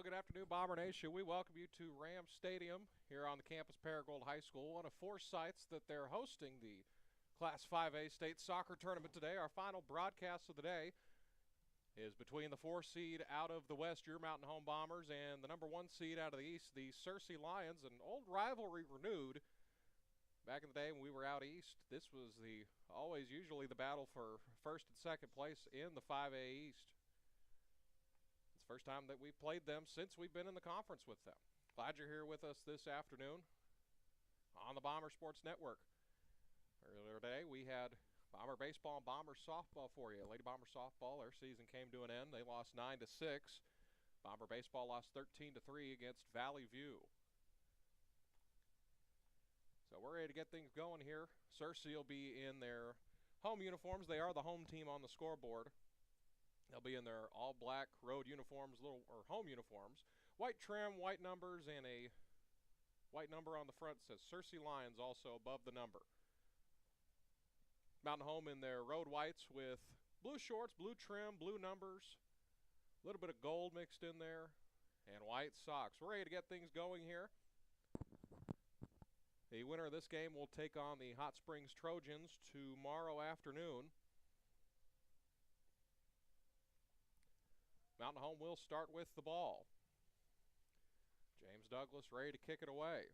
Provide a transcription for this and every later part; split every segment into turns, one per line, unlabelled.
Well, good afternoon, Bomber Nation. We welcome you to Ram Stadium here on the campus Paragould High School. One of four sites that they're hosting the Class 5A State Soccer Tournament today. Our final broadcast of the day is between the 4 seed out of the West, your Mountain Home Bombers, and the number 1 seed out of the East, the Searcy Lions. An old rivalry renewed. Back in the day when we were out east, this was usually the battle for first and second place in the 5A East. It's the first time that we've played them since we've been in the conference with them. Glad you're here with us this afternoon on the Bomber Sports Network. Earlier today, we had Bomber baseball and Bomber softball for you. Lady Bomber softball, their season came to an end. They lost 9-6. Bomber baseball lost 13-3 against Valley View. So we're ready to get things going here. Searcy will be in their home uniforms. They are the home team on the scoreboard. They'll be in their all-black road uniforms, home uniforms. White trim, white numbers, and a white number on the front says Searcy Lions also above the number. Mountain Home in their road whites with blue shorts, blue trim, blue numbers, a little bit of gold mixed in there, and white socks. We're ready to get things going here. The winner of this game will take on the Hot Springs Trojans tomorrow afternoon. Mountain Home will start with the ball. James Douglas ready to kick it away.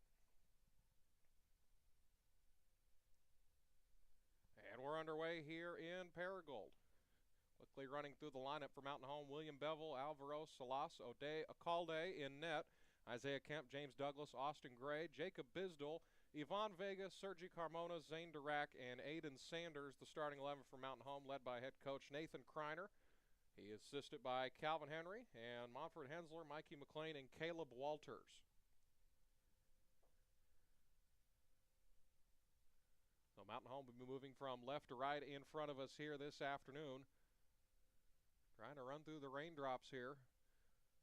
And we're underway here in Paragould. Quickly running through the lineup for Mountain Home: William Bevel, Alvaro Salas, O'Day Acalde in net, Isaiah Kemp, James Douglas, Austin Gray, Jacob Bisdell, Yvonne Vega, Sergi Carmona, Zane Dirac, and Aiden Sanders. The starting 11 for Mountain Home, led by head coach Nathan Kreiner. He is assisted by Calvin Henry and Monford Hensler, Mikey McLean, and Caleb Walters. So Mountain Home will be moving from left to right in front of us here this afternoon. Trying to run through the raindrops here.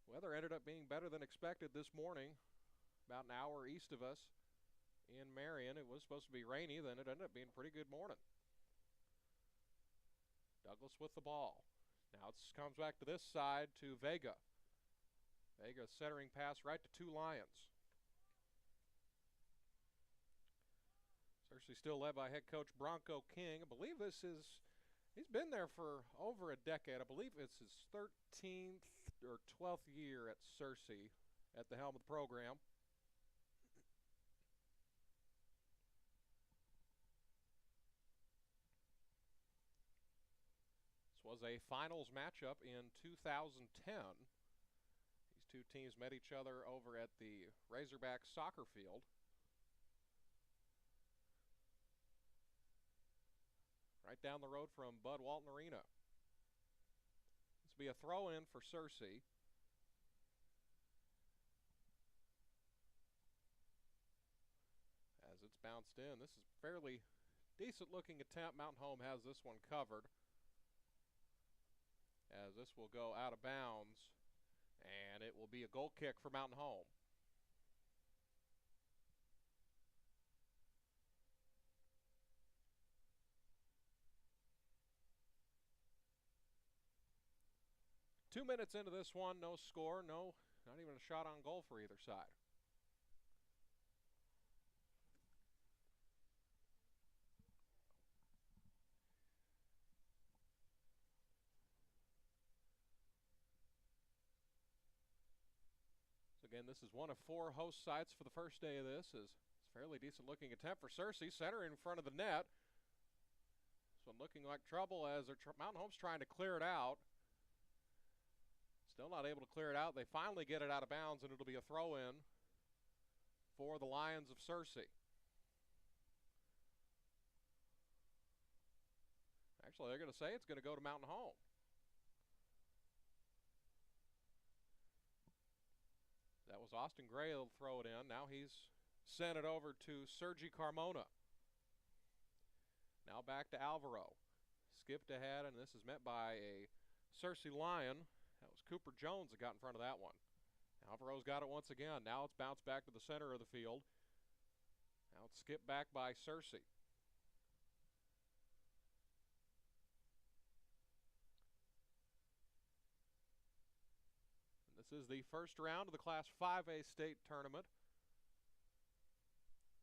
Weather ended up being better than expected this morning, about an hour east of us in Marion. It was supposed to be rainy, then it ended up being a pretty good morning. Douglas with the ball. Now it comes back to this side to Vega. Vega centering pass right to 2 Lions. Searcy still led by head coach Bronco King. I believe he's been there for over a decade. I believe it's his 13th or 12th year at Searcy at the helm of the program. Was a finals matchup in 2010. These two teams met each other over at the Razorback soccer field. Right down the road from Bud Walton Arena. This will be a throw-in for Searcy. As it's bounced in, this is a fairly decent-looking attempt. Mountain Home has this one covered, as this will go out of bounds, and it will be a goal kick for Mountain Home. Two minutes into this one, no score, not even a shot on goal for either side. Again, this is one of 4 host sites for the first day of this. It's a fairly decent looking attempt for Searcy. Center in front of the net. This one looking like trouble as Mountain Home's trying to clear it out. Still not able to clear it out. They finally get it out of bounds, and it'll be a throw-in for the Lions of Searcy. Actually, they're going to say it's going to go to Mountain Home. That was Austin Gray who'll throw it in. Now he's sent it over to Sergi Carmona. Now back to Alvaro. Skipped ahead, and this is met by a Searcy Lion. That was Cooper Jones that got in front of that one. Alvaro's got it once again. Now it's bounced back to the center of the field. Now it's skipped back by Searcy. This is the first round of the Class 5A state tournament.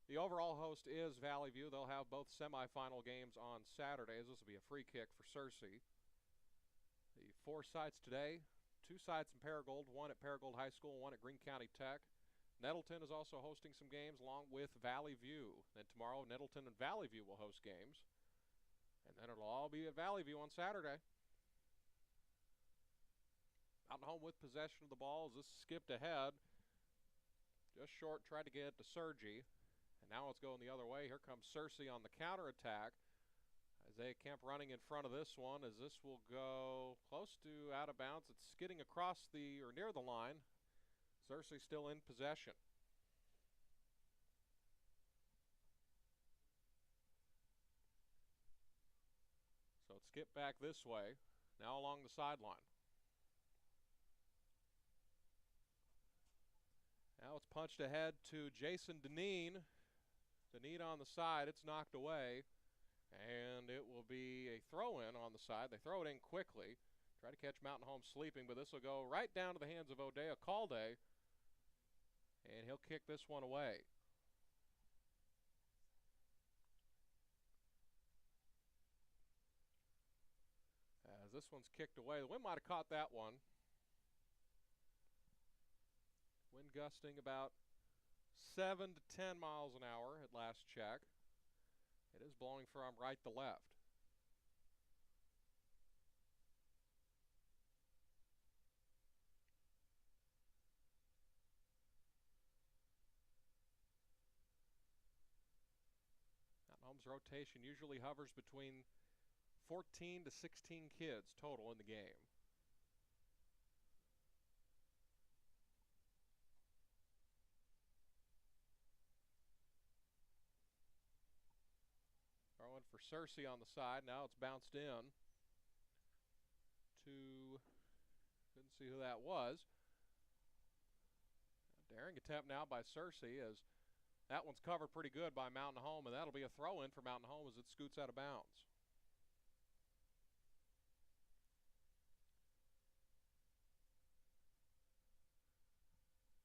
The overall host is Valley View. They'll have both semifinal games on Saturdays. This will be a free kick for Searcy. The 4 sites today, 2 sites in Paragould, one at Paragould High School, one at Greene County Tech. Nettleton is also hosting some games along with Valley View. Then tomorrow, Nettleton and Valley View will host games. And then it'll all be at Valley View on Saturday. Mountain Home with possession of the ball as this skipped ahead. Just short, tried to get it to Searcy. And now it's going the other way. Here comes Searcy on the counterattack. Isaiah Kemp running in front of this one as this will go close to out of bounds. It's skidding across or near the line. Searcy still in possession. So it's skipped back this way, now along the sideline. Now it's punched ahead to Jason Deneen. Deneen on the side, it's knocked away. And it will be a throw-in on the side. They throw it in quickly. Try to catch Mountain Home sleeping, but this will go right down to the hands of O'Dea Calde. And he'll kick this one away. As this one's kicked away, the wind might have caught that one. Wind gusting about 7 to 10 miles an hour at last check. It is blowing from right to left. Mountain Home's rotation usually hovers between 14 to 16 kids total in the game. Throwing for Searcy on the side. Now it's bounced in to, couldn't see who that was. A daring attempt now by Searcy as that one's covered pretty good by Mountain Home, and that'll be a throw-in for Mountain Home as it scoots out of bounds.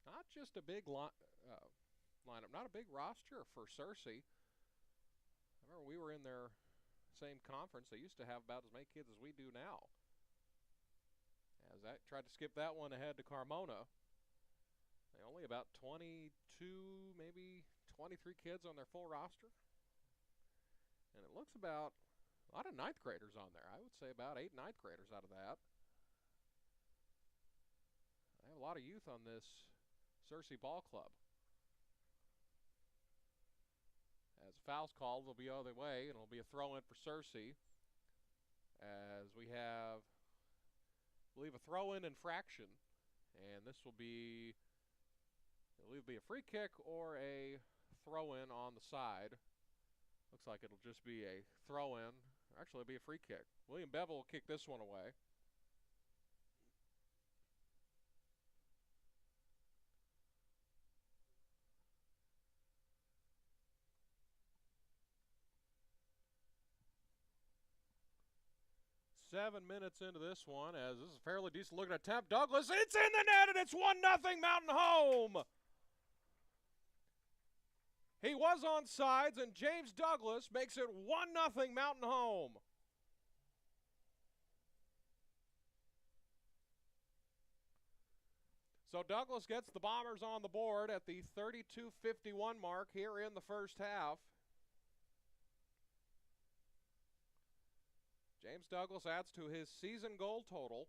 Not just a big lineup, not a big roster for Searcy. I remember we were in their same conference. They used to have about as many kids as we do now. As that tried to skip that one ahead to Carmona. They only about 22, maybe 23 kids on their full roster. And it looks about a lot of 9th graders on there. I would say about 8 9th graders out of that. They have a lot of youth on this Searcy ball club. As a foul's called, it'll be the other way, and it'll be a throw-in for Searcy. As we have, I believe, a throw-in infraction, and this will be, it'll either be a free kick or a throw-in on the side. Looks like it'll just be a throw-in. Actually, it'll be a free kick. William Bevel will kick this one away. Seven minutes into this one, as this is a fairly decent looking attempt. Douglas, it's in the net, and it's 1-0 Mountain Home. He was on sides, and James Douglas makes it 1-0 Mountain Home. So Douglas gets the Bombers on the board at the 32:51 mark here in the first half. James Douglas adds to his season goal total.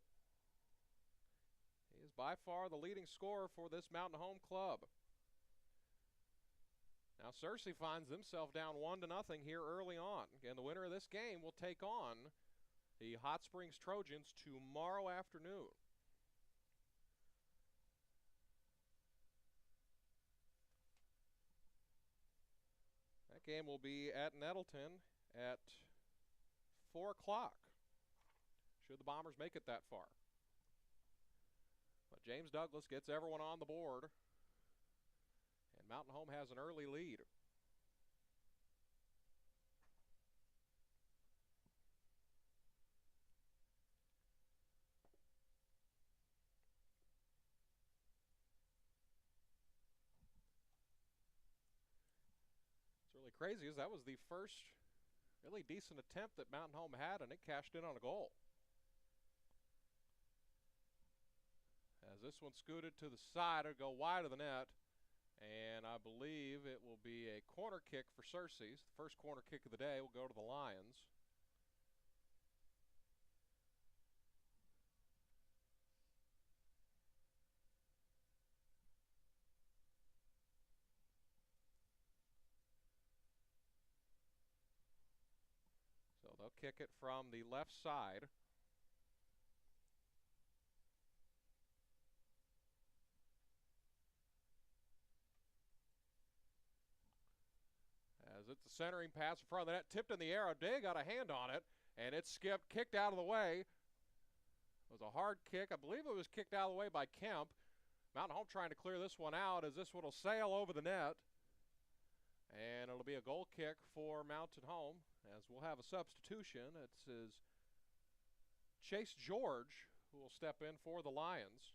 He is by far the leading scorer for this Mountain Home club. Now Searcy finds themselves down 1-0 here early on. And the winner of this game will take on the Hot Springs Trojans tomorrow afternoon. That game will be at Nettleton at 4 o'clock, should the Bombers make it that far. But James Douglas gets everyone on the board, and Mountain Home has an early lead. crazy is that was the first really decent attempt that Mountain Home had, and it cashed in on a goal. As this one scooted to the side, it'll go wide of the net, and I believe it will be a corner kick for Searcy. The first corner kick of the day will go to the Lions. So they'll kick it from the left side. As it's a centering pass in front of the net, tipped in the air. O'Day got a hand on it, and it skipped, kicked out of the way. It was a hard kick. I believe it was kicked out of the way by Kemp. Mountain Home trying to clear this one out as this one will sail over the net. And it'll be a goal kick for Mountain Home as we'll have a substitution. It's Chase George who will step in for the Lions.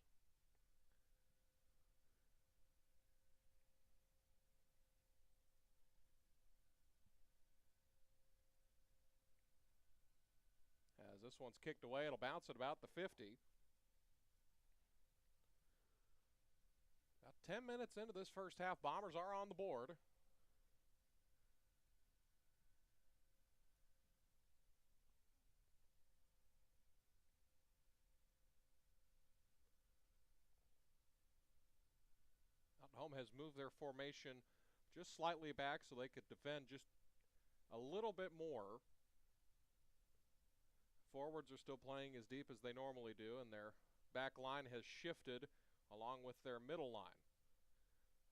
As this one's kicked away, it'll bounce at about the 50. About 10 minutes into this first half, Bombers are on the board. Mountain Home has moved their formation just slightly back so they could defend just a little bit more. Forwards are still playing as deep as they normally do, and their back line has shifted along with their middle line.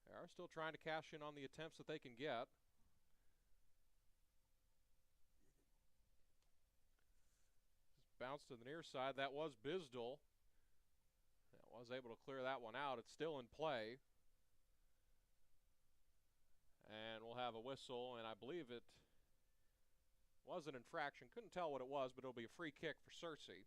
They are still trying to cash in on the attempts that they can get. Just bounced to the near side. That was Bisdell. That was able to clear that one out. It's still in play. And we'll have a whistle, and I believe it was an infraction. Couldn't tell what it was, but it'll be a free kick for Searcy.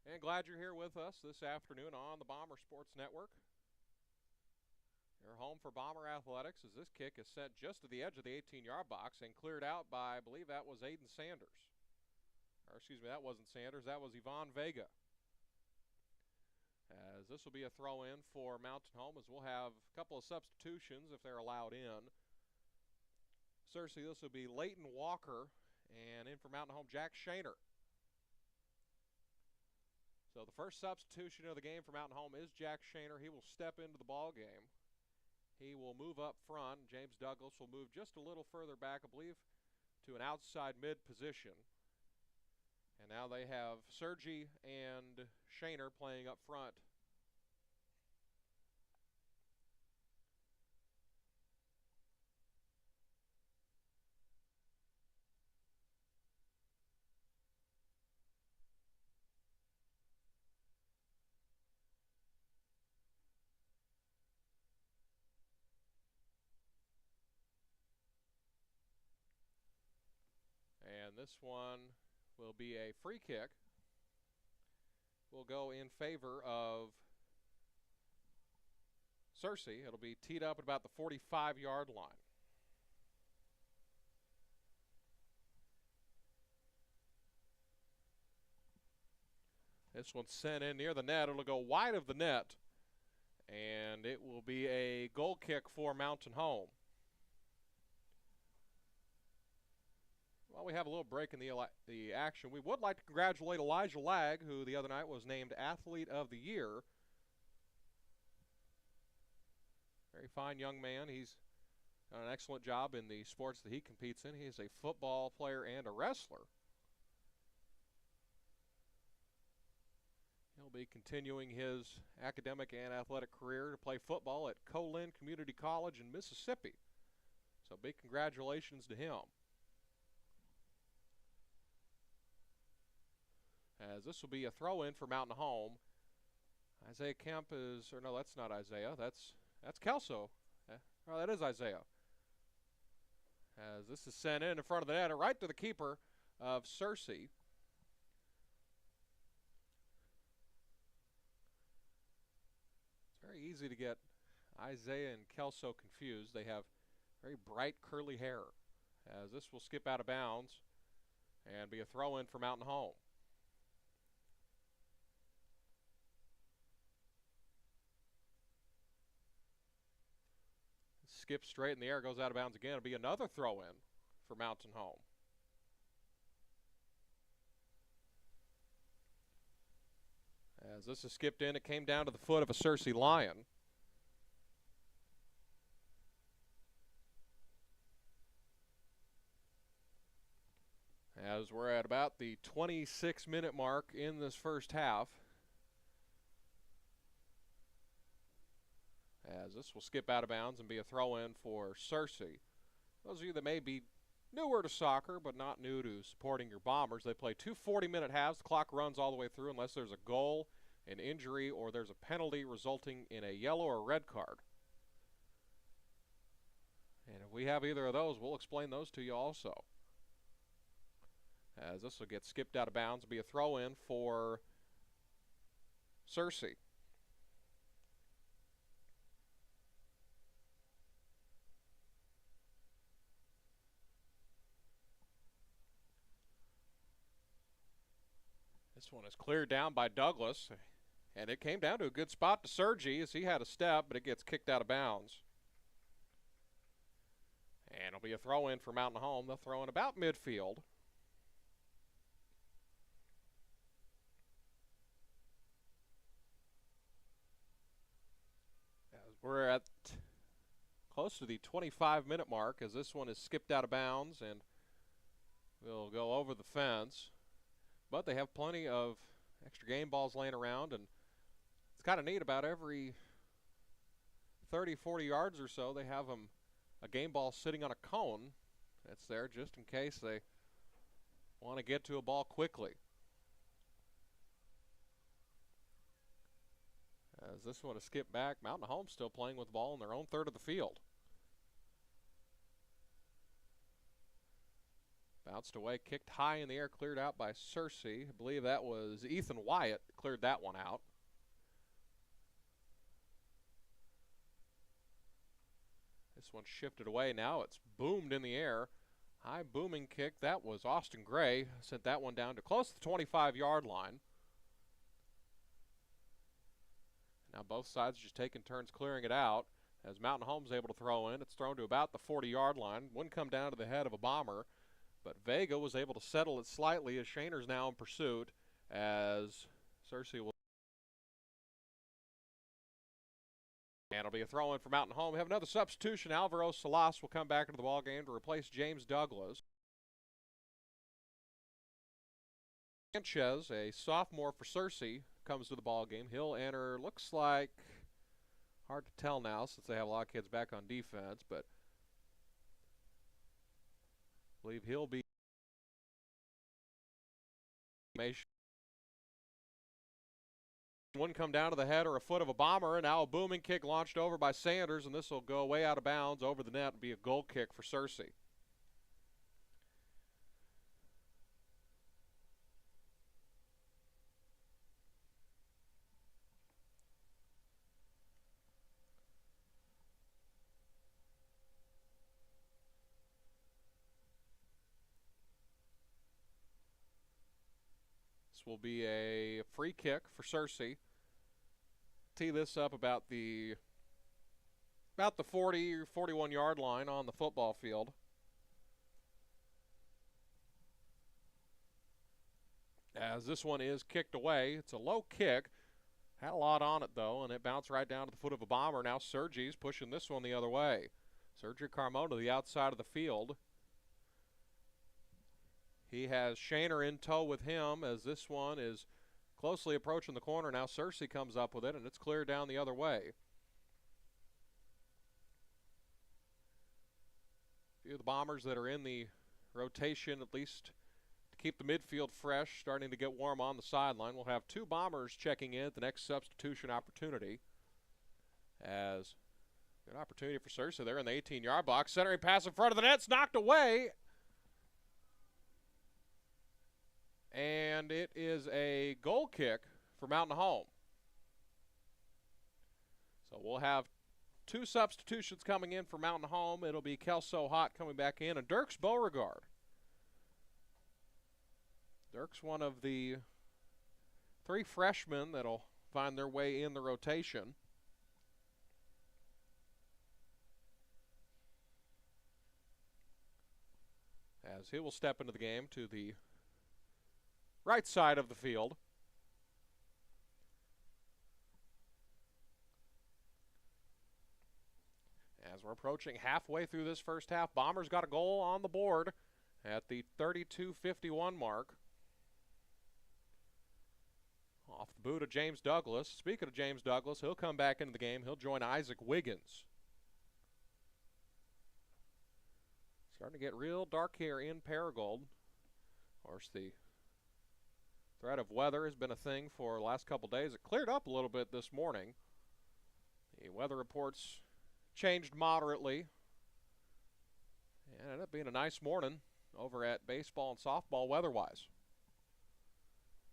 And glad you're here with us this afternoon on the Bomber Sports Network. Your home for Bomber Athletics as this kick is sent just to the edge of the 18-yard box and cleared out by, I believe that was Aiden Sanders. Or excuse me, that wasn't Sanders, that was Yvonne Vega. As this will be a throw-in for Mountain Home as we'll have a couple of substitutions if they're allowed in. Searcy, this will be Leighton Walker, and in for Mountain Home, Jack Shaner. So the first substitution of the game for Mountain Home is Jack Shaner. He will step into the ball game. He will move up front. James Douglas will move just a little further back, I believe, to an outside mid position. And now they have Searcy and Shaner playing up front. And this one will be a free kick. Will go in favor of Searcy. It'll be teed up at about the 45-yard line. This one's sent in near the net. It'll go wide of the net, and it will be a goal kick for Mountain Home. While we have a little break in the action, we would like to congratulate Elijah Lag, who the other night was named Athlete of the Year. Very fine young man. He's done an excellent job in the sports that he competes in. He is a football player and a wrestler. He'll be continuing his academic and athletic career to play football at Colin Community College in Mississippi. So big congratulations to him. As this will be a throw-in for Mountain Home. Isaiah Kemp is, or no, that's not Isaiah. That's Kelso. Oh, that is Isaiah. As this is sent in front of the net, right to the keeper of Searcy. It's very easy to get Isaiah and Kelso confused. They have very bright curly hair. As this will skip out of bounds and be a throw in for Mountain Home. Skips straight in the air, goes out of bounds again. It'll be another throw in for Mountain Home. As this is skipped in, it came down to the foot of a Searcy Lion. As we're at about the 26-minute mark in this first half. As this will skip out of bounds and be a throw-in for Searcy. Those of you that may be newer to soccer but not new to supporting your Bombers, they play two 40-minute halves. The clock runs all the way through unless there's a goal, an injury, or there's a penalty resulting in a yellow or red card. And if we have either of those, we'll explain those to you also. As this will get skipped out of bounds and be a throw-in for Searcy. This one is cleared down by Douglas, and it came down to a good spot to Searcy as he had a step, but it gets kicked out of bounds. And it'll be a throw-in for Mountain Home. They'll throw in about midfield. As we're at close to the 25-minute mark as this one is skipped out of bounds and will go over the fence. But they have plenty of extra game balls laying around, and it's kind of neat. About every 30, 40 yards or so, they have a game ball sitting on a cone that's there just in case they want to get to a ball quickly. As this one is skipped back, Mountain Home still playing with the ball in their own third of the field. Bounced away, kicked high in the air, cleared out by Searcy. I believe that was Ethan Wyatt cleared that one out. This one shifted away. Now it's boomed in the air. High booming kick. That was Austin Gray. Sent that one down to close to the 25-yard line. Now both sides just taking turns clearing it out. As Mountain Home's able to throw in, it's thrown to about the 40-yard line. Wouldn't come down to the head of a Bomber. But Vega was able to settle it slightly as Shaner's now in pursuit as Searcy will. And it'll be a throw-in for Mountain Home. We have another substitution. Alvaro Salas will come back into the ballgame to replace James Douglas. Sanchez, a sophomore for Searcy, comes to the ballgame. He'll enter, looks like, hard to tell now since they have a lot of kids back on defense, but I believe he'll be wouldn't come down to the head or a foot of a Bomber, and now a booming kick launched over by Sanders, and this will go way out of bounds over the net and be a goal kick for Searcy. Will be a free kick for Searcy. Tee this up about the 40 or 41 yard line on the football field. As this one is kicked away, it's a low kick. Had a lot on it though, and it bounced right down to the foot of a Bomber. Now Sergi's pushing this one the other way. Sergi Carmona to the outside of the field. He has Shaner in tow with him as this one is closely approaching the corner. Now Searcy comes up with it, and it's cleared down the other way. A few of the Bombers that are in the rotation, at least to keep the midfield fresh, starting to get warm on the sideline. We'll have two Bombers checking in at the next substitution opportunity. As good opportunity for Searcy there in the 18-yard box. Centering pass in front of the net's knocked away. And it is a goal kick for Mountain Home. So we'll have 2 substitutions coming in for Mountain Home. It'll be Kelso Hott coming back in, and Dirks Beauregard. Dirks, one of the 3 freshmen that'll find their way in the rotation. As he will step into the game to the right side of the field. As we're approaching halfway through this first half, Bombers got a goal on the board at the 32:51 mark. Off the boot of James Douglas. Speaking of James Douglas, he'll come back into the game. He'll join Isaac Wiggins. Starting to get real dark here in Paragould. Of course, the threat of weather has been a thing for the last couple days. It cleared up a little bit this morning. The weather reports changed moderately. And it ended up being a nice morning over at baseball and softball weather-wise.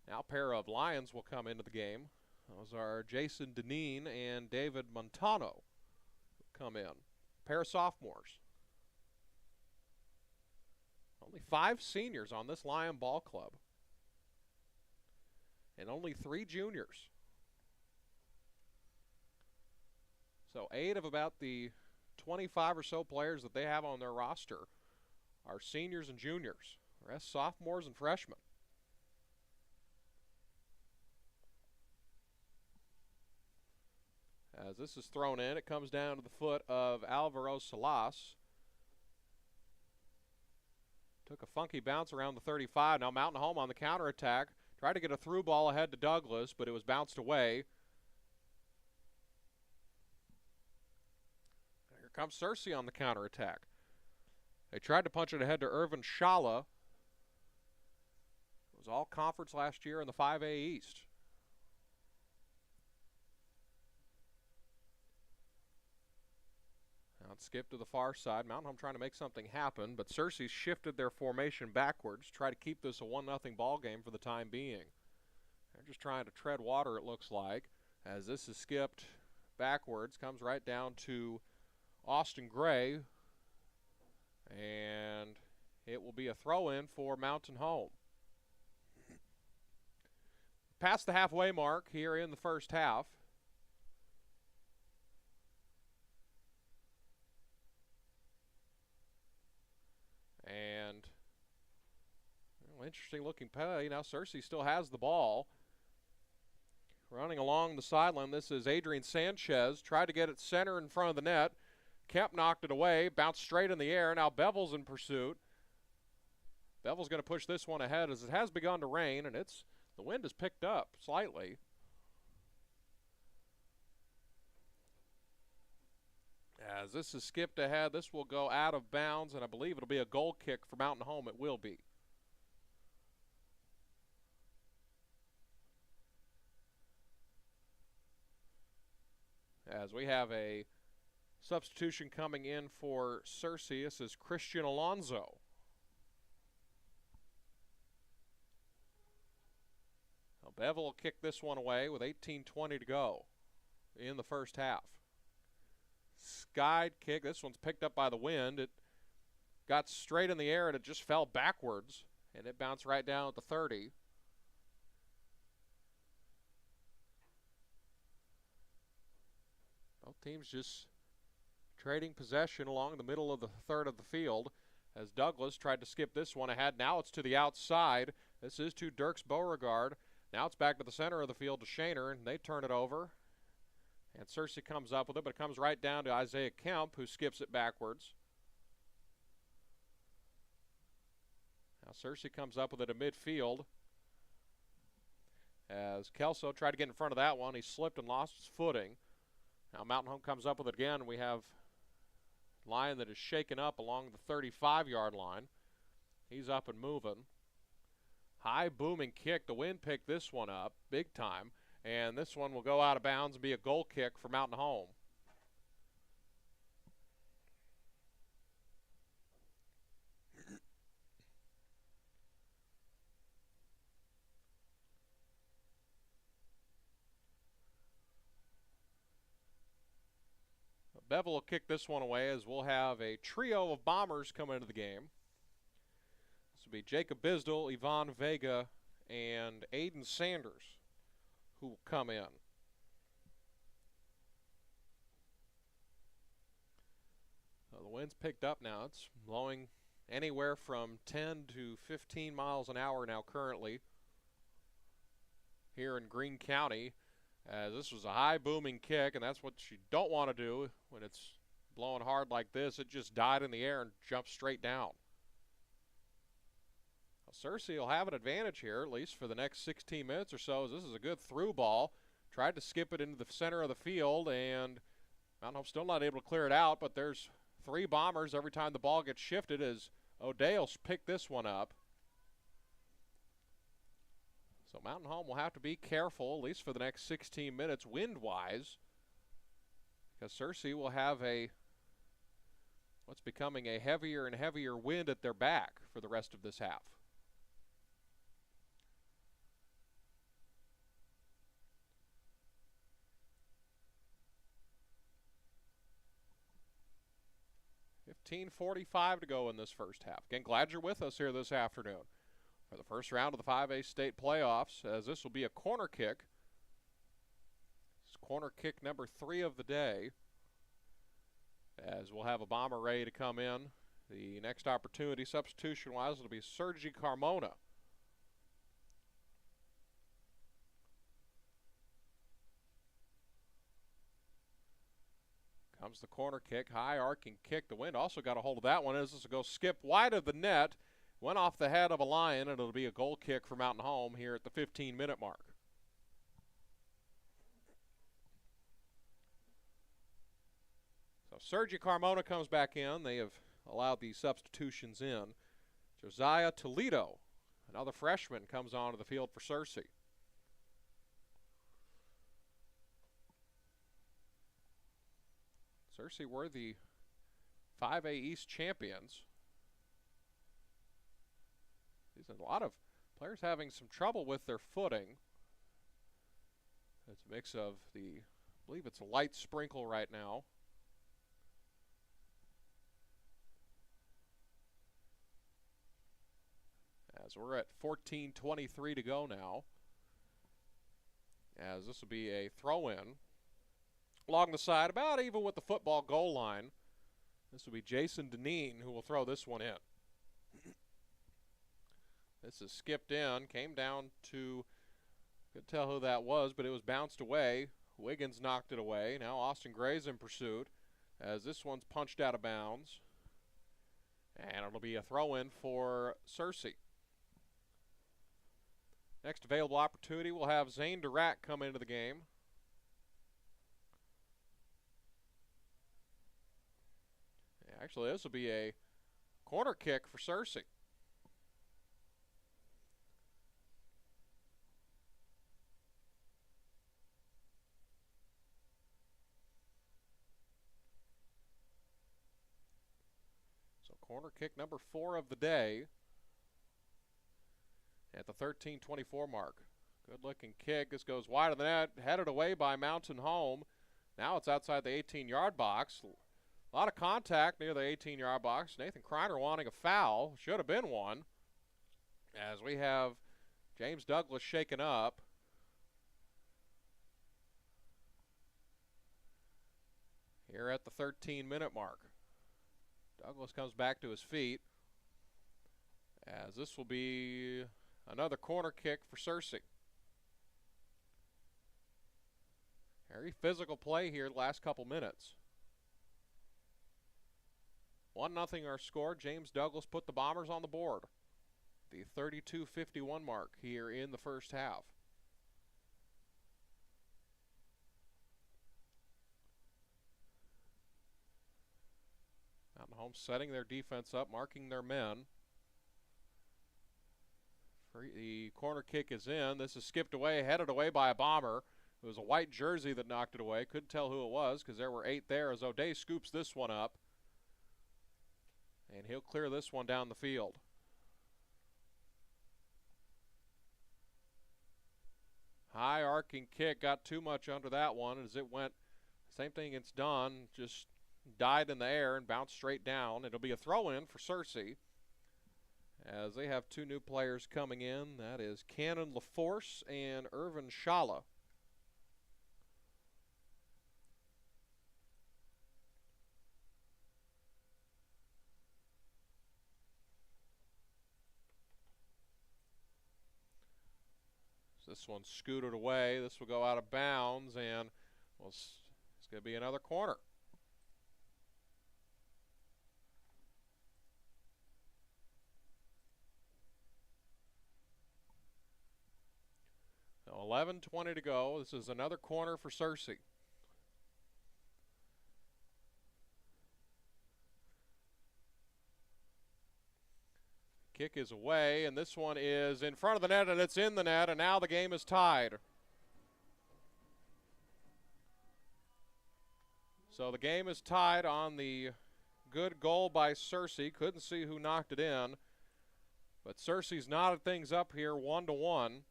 Now a pair of Lions will come into the game. Those are Jason Deneen and David Montano come in. A pair of sophomores. Only 5 seniors on this Lion ball club. And only 3 juniors. So 8 of about the 25 or so players that they have on their roster are seniors and juniors. The rest sophomores and freshmen. As this is thrown in, it comes down to the foot of Alvaro Salas. Took a funky bounce around the 35. Now Mountain Home on the counterattack. Tried to get a through ball ahead to Douglas, but it was bounced away. Here comes Searcy on the counterattack. They tried to punch it ahead to Irvin Shala. It was all conference last year in the 5A East. Now it's skipped to the far side. Mountain Home trying to make something happen, but Searcy shifted their formation backwards, try to keep this a 1-0 ball game for the time being. They're just trying to tread water, it looks like, as this is skipped backwards, comes right down to Austin Gray, and it will be a throw-in for Mountain Home. Past the halfway mark here in the first half. And interesting looking play. Now Searcy still has the ball. Running along the sideline, this is Adrian Sanchez. Tried to get it center in front of the net. Kemp knocked it away, bounced straight in the air. Now Bevel's in pursuit. Bevel's going to push this one ahead as it has begun to rain, and the wind has picked up slightly. As this is skipped ahead, this will go out of bounds, and I believe it'll be a goal kick for Mountain Home. It will be. As we have a substitution coming in for Searcy. This is Christian Alonso. Now Bevel will kick this one away with 18:20 to go in the first half. Skied kick. This one's picked up by the wind. It got straight in the air and it just fell backwards, and it bounced right down at the 30. Both teams just trading possession along the middle of the third of the field as Douglas tried to skip this one ahead. Now it's to the outside. This is to Dirks Beauregard. Now it's back to the center of the field to Shaner, and they turn it over. And Searcy comes up with it, but it comes right down to Isaiah Kemp, who skips it backwards. Now Searcy comes up with it at midfield. As Kelso tried to get in front of that one, he slipped and lost his footing. Now Mountain Home comes up with it again, and we have a Lion that is shaken up along the 35-yard line. He's up and moving. High booming kick. The wind picked this one up big time. And this one will go out of bounds and be a goal kick for Mountain Home. Bevel will kick this one away as we'll have a trio of bombers come into the game. This will be Jacob Bisdell, Yvonne Vega, and Aiden Sanders who will come in. So the wind's picked up now. It's blowing anywhere from 10 to 15 miles an hour now currently here in Greene County. This was a high booming kick, and that's what you don't want to do when it's blowing hard like this. It just died in the air and jumped straight down. Searcy will have an advantage here, at least for the next 16 minutes or so, as this is a good through ball. Tried to skip it into the center of the field, and Mountain Home's still not able to clear it out, but there's 3 bombers every time the ball gets shifted as O'Dale'll pick this one up. So Mountain Home will have to be careful, at least for the next 16 minutes, wind-wise, because Searcy will have what's becoming a heavier and heavier wind at their back for the rest of this half. .45 to go in this first half. Again, glad you're with us here this afternoon for the first round of the 5A state playoffs, as this will be a corner kick. It's corner kick number 3 of the day, as we'll have a bomber ready to come in. The next opportunity, substitution-wise, will be Searcy Carmona. Comes the corner kick, high arcing kick. The wind also got a hold of that one as this will go skip wide of the net. Went off the head of a Lion, and it'll be a goal kick for Mountain Home here at the 15-minute mark. So Searcy Carmona comes back in. They have allowed these substitutions in. Josiah Toledo, another freshman, comes onto the field for Searcy. Searcy were the 5A East champions. There's a lot of players having some trouble with their footing. It's a mix of I believe it's a light sprinkle right now. As we're at 14:23 to go now. As this will be a throw-in along the side, about even with the football goal line. This will be Jason Deneen who will throw this one in. This is skipped in, came down to, couldn't tell who that was, but it was bounced away. Wiggins knocked it away. Now Austin Gray's in pursuit, as this one's punched out of bounds. And it'll be a throw-in for Searcy. Next available opportunity, we'll have Zane Durack come into the game. Actually, this will be a corner kick for Searcy. So corner kick number 4 of the day at the 13:24 mark. Good looking kick. This goes wide of the net, headed away by Mountain Home. Now it's outside the 18-yard box. A lot of contact near the 18-yard box. Nathan Kreiner wanting a foul. Should have been one. As we have James Douglas shaken up. Here at the 13-minute mark. Douglas comes back to his feet. As this will be another corner kick for Searcy. Very physical play here the last couple minutes. 1-0 our score. James Douglas put the Bombers on the board. The 32:51 mark here in the first half. Mountain Home setting their defense up, marking their men. The corner kick is in. This is skipped away, headed away by a Bomber. It was a white jersey that knocked it away. Couldn't tell who it was because there were 8 there as O'Day scoops this one up. And he'll clear this one down the field. High arcing kick, got too much under that one as it went. Same thing against Dunn, just died in the air and bounced straight down. It'll be a throw-in for Searcy, as they have two new players coming in. That is Cannon LaForce and Irvin Shala. This one's scooted away. This will go out of bounds, and well, it's going to be another corner. Now 11:20 to go. This is another corner for Searcy. Kick is away, and this one is in front of the net, and it's in the net, and now the game is tied. So the game is tied on the good goal by Searcy. Couldn't see who knocked it in, but Searcy's knotted things up here 1-1.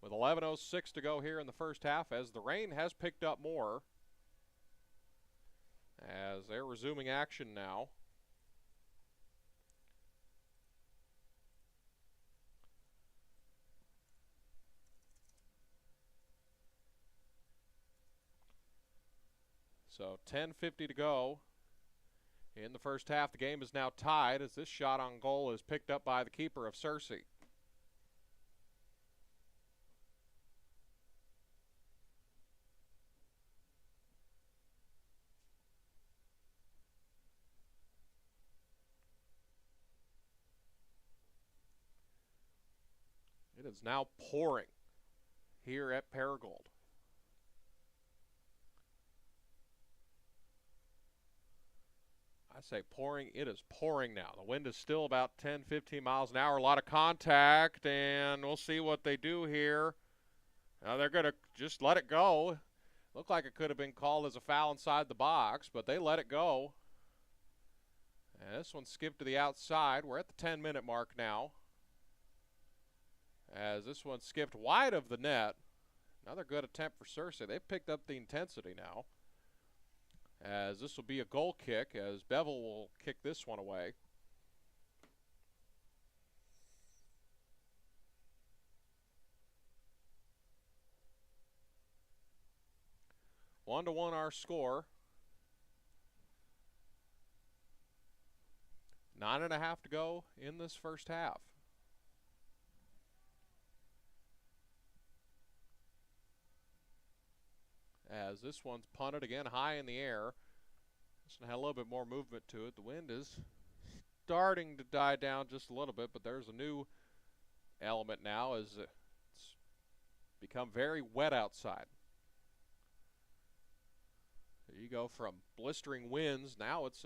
With 11:06 to go here in the first half, as the rain has picked up more, as they're resuming action now. So 10:50 to go in the first half. The game is now tied, as this shot on goal is picked up by the keeper of Searcy. It is now pouring here at Paragould. I say pouring, it is pouring now. The wind is still about 10-15 miles an hour. A lot of contact, and we'll see what they do here. Now they're going to just let it go. Looked like it could have been called as a foul inside the box, but they let it go. And this one skipped to the outside. We're at the 10-minute mark now, as this one skipped wide of the net. Another good attempt for Searcy. They've picked up the intensity now, as this will be a goal kick, as Bevel will kick this one away. One to one our score. 9.5 to go in this first half. As this one's punted again high in the air. This one had a little bit more movement to it. The wind is starting to die down just a little bit, but there's a new element now, as it's become very wet outside. There you go, from blistering winds, now it's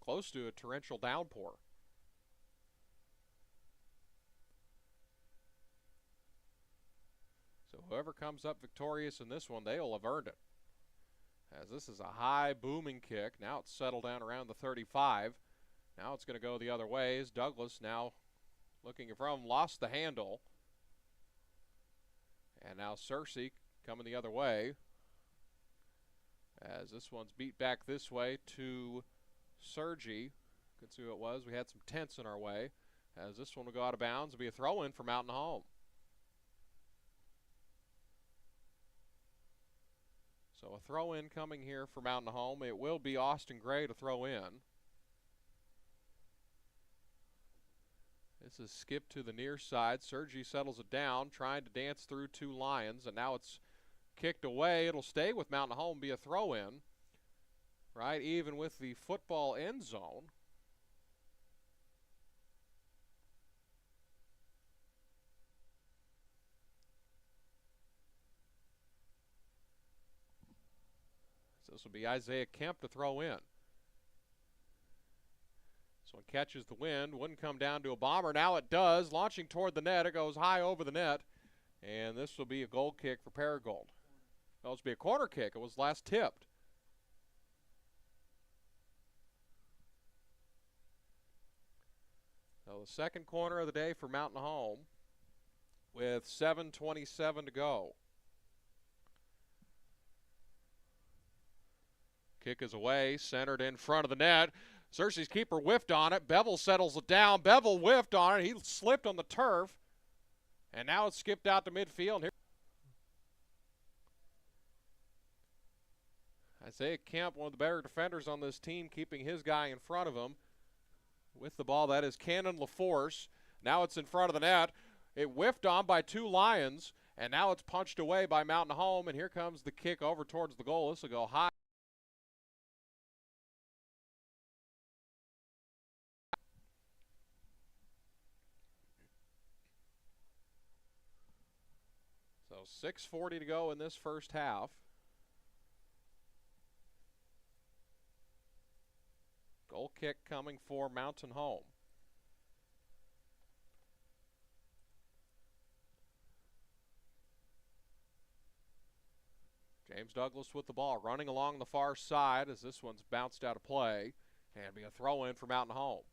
close to a torrential downpour. So whoever comes up victorious in this one, they'll have earned it, as this is a high booming kick. Now it's settled down around the 35. Now it's going to go the other way, as Douglas now looking from lost the handle. And now Searcy coming the other way, as this one's beat back this way to Searcy. Could see who it was. We had some tents in our way, as this one will go out of bounds. It'll be a throw-in for Mountain Home. So a throw-in coming here for Mountain Home. It will be Austin Gray to throw in. This is skipped to the near side. Searcy settles it down, trying to dance through two Lions, and now it's kicked away. It'll stay with Mountain Home, be a throw-in, right even with the football end zone. So this will be Isaiah Kemp to throw in. This one catches the wind. Wouldn't come down to a bomber. Now it does. Launching toward the net. It goes high over the net. And this will be a goal kick for Paragould. Well, this will be a corner kick. It was last tipped. So the second corner of the day for Mountain Home, with 7:27 to go. kick is away, centered in front of the net. Searcy's keeper whiffed on it. Bevel settles it down. Bevel whiffed on it. He slipped on the turf. And now it's skipped out to midfield. Here Isaiah Kemp, one of the better defenders on this team, keeping his guy in front of him. With the ball, that is Cannon LaForce. Now it's in front of the net. It whiffed on by two Lions, and now it's punched away by Mountain Home, and here comes the kick over towards the goal. This will go high. So 6:40 to go in this first half. Goal kick coming for Mountain Home. James Douglas with the ball, running along the far side as this one's bounced out of play, and be a throw-in for Mountain Home.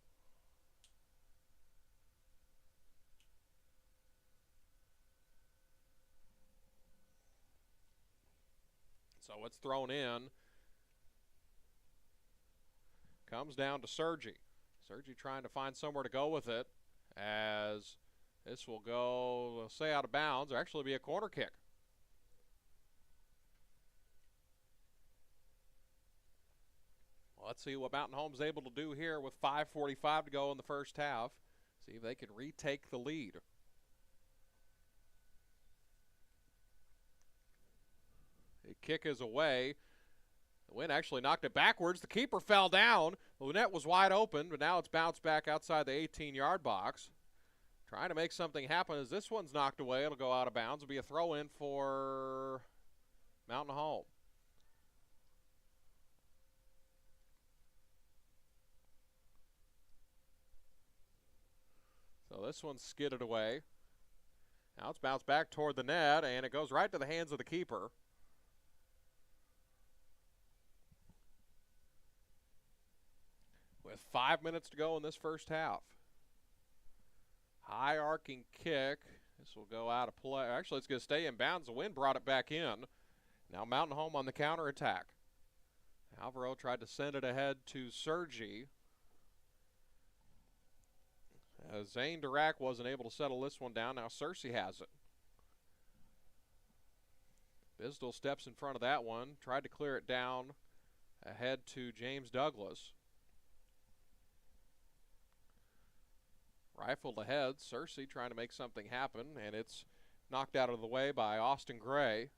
So it's thrown in. Comes down to Searcy. Searcy trying to find somewhere to go with it, as this will go, we'll say, out of bounds, or actually be a corner kick. Well, let's see what Mountain Home's able to do here with 5:45 to go in the first half. See if they can retake the lead. The kick is away. The wind actually knocked it backwards. The keeper fell down. The net was wide open, but now it's bounced back outside the 18-yard box. Trying to make something happen as this one's knocked away. It'll go out of bounds. It'll be a throw-in for Mountain Home. So this one's skidded away. Now it's bounced back toward the net, and it goes right to the hands of the keeper. With 5 minutes to go in this first half. High arcing kick. This will go out of play. Actually, it's going to stay in bounds. The wind brought it back in. Now Mountain Home on the counterattack. Alvaro tried to send it ahead to Searcy. Zane Dirac wasn't able to settle this one down. Now Searcy has it. Bisdell steps in front of that one. Tried to clear it down ahead to James Douglas. Rifled ahead. Searcy trying to make something happen, and it's knocked out of the way by Austin Gray.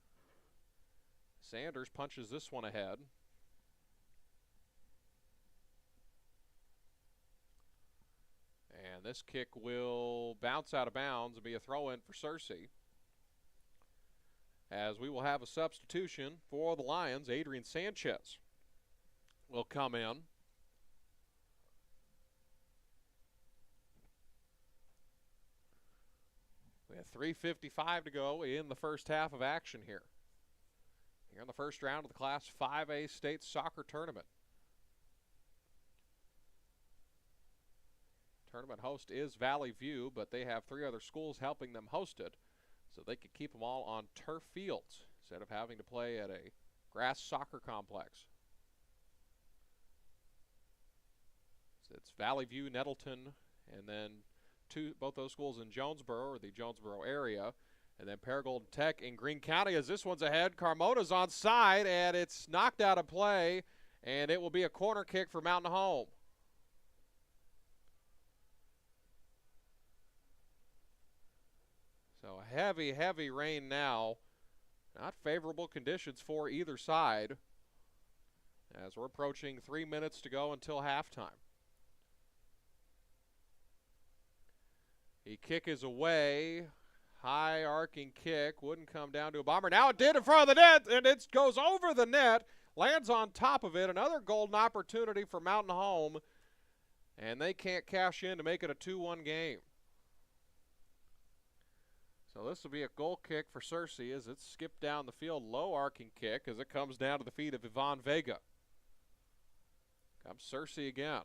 Sanders punches this one ahead. And this kick will bounce out of bounds and be a throw-in for Searcy. As we will have a substitution for the Lions. Adrian Sanchez will come in. We have 3:55 to go in the first half of action here. Here in the first round of the Class 5A State Soccer Tournament. Tournament host is Valley View, but they have 3 other schools helping them host it, so they can keep them all on turf fields instead of having to play at a grass soccer complex. So it's Valley View, Nettleton, and then both those schools in Jonesboro, or the Jonesboro area, and then Paragould Tech in Greene County. As this one's ahead, Carmona's on side, and it's knocked out of play, and it will be a corner kick for Mountain Home. So heavy, heavy rain now. Not favorable conditions for either side, as we're approaching 3 minutes to go until halftime. The kick is away. High arcing kick. Wouldn't come down to a bomber. Now it did in front of the net, and it goes over the net. Lands on top of it. Another golden opportunity for Mountain Home. And they can't cash in to make it a 2-1 game. So this will be a goal kick for Searcy as it's skipped down the field. Low arcing kick as it comes down to the feet of Ivan Vega. Comes Searcy again.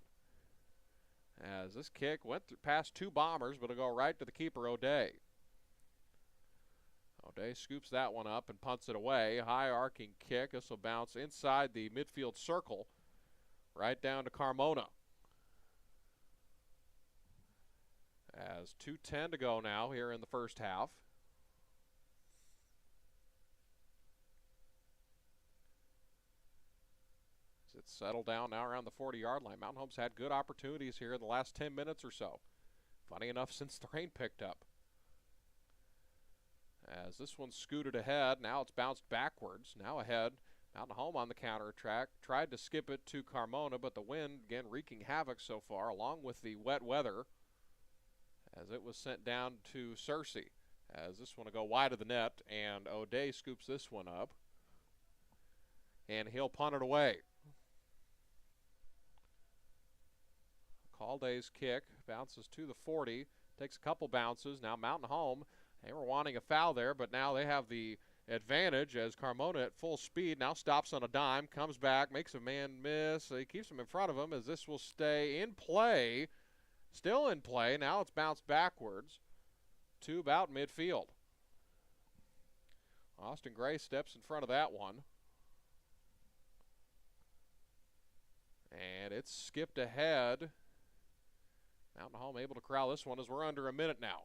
As this kick went past 2 bombers, but it'll go right to the keeper, O'Day. O'Day scoops that one up and punts it away. High arcing kick. This will bounce inside the midfield circle, right down to Carmona. As 2:10 to go now here in the first half. It's settled down now around the 40-yard line. Mountain Home's had good opportunities here in the last 10 minutes or so. Funny enough, since the rain picked up. As this one scooted ahead, now it's bounced backwards. Now ahead, Mountain Home on the counter attack. Tried to skip it to Carmona, but the wind again wreaking havoc so far, along with the wet weather, as it was sent down to Searcy. As this one will go wide of the net, and O'Day scoops this one up, and he'll punt it away. Calday's kick bounces to the 40, takes a couple bounces. Now Mountain Home, they were wanting a foul there, but now they have the advantage as Carmona at full speed now stops on a dime, comes back, makes a man miss. He keeps him in front of him as this will stay in play. Still in play. Now it's bounced backwards to about midfield. Austin Gray steps in front of that one. And it's skipped ahead. Mountain Home able to corral this one as we're under a minute now.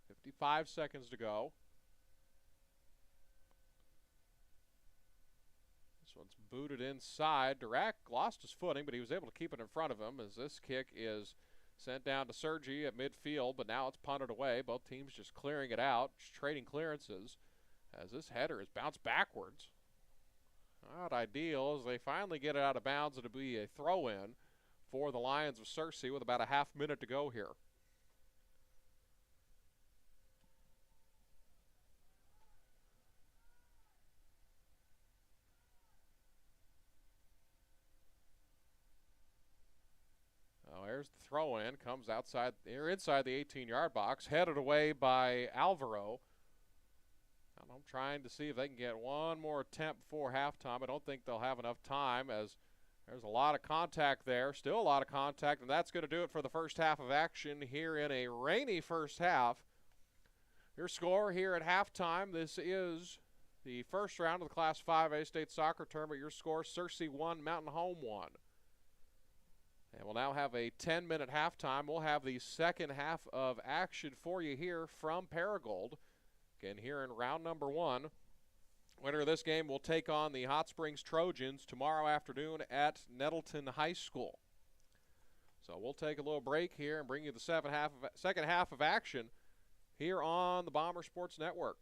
55 seconds to go. This one's booted inside. Dirac lost his footing, but he was able to keep it in front of him as this kick is sent down to Searcy at midfield, but now it's punted away. Both teams just clearing it out, just trading clearances as this header is bounced backwards. Not ideal as they finally get it out of bounds. It'll be a throw-in for the Lions of Searcy with about a half minute to go here. There's the throw-in, comes outside or inside the 18-yard box, headed away by Alvaro. And I'm trying to see if they can get one more attempt before halftime. I don't think they'll have enough time as there's a lot of contact there, still a lot of contact, and that's going to do it for the first half of action here in a rainy first half. Your score here at halftime, this is the first round of the Class 5A State Soccer Tournament. Your score, Searcy 1, Mountain Home 1. And we'll now have a 10-minute halftime. We'll have the second half of action for you here from Paragould. Again, here in round number 1. Winner of this game will take on the Hot Springs Trojans tomorrow afternoon at Nettleton High School. So we'll take a little break here and bring you the second half of action here on the Bomber Sports Network.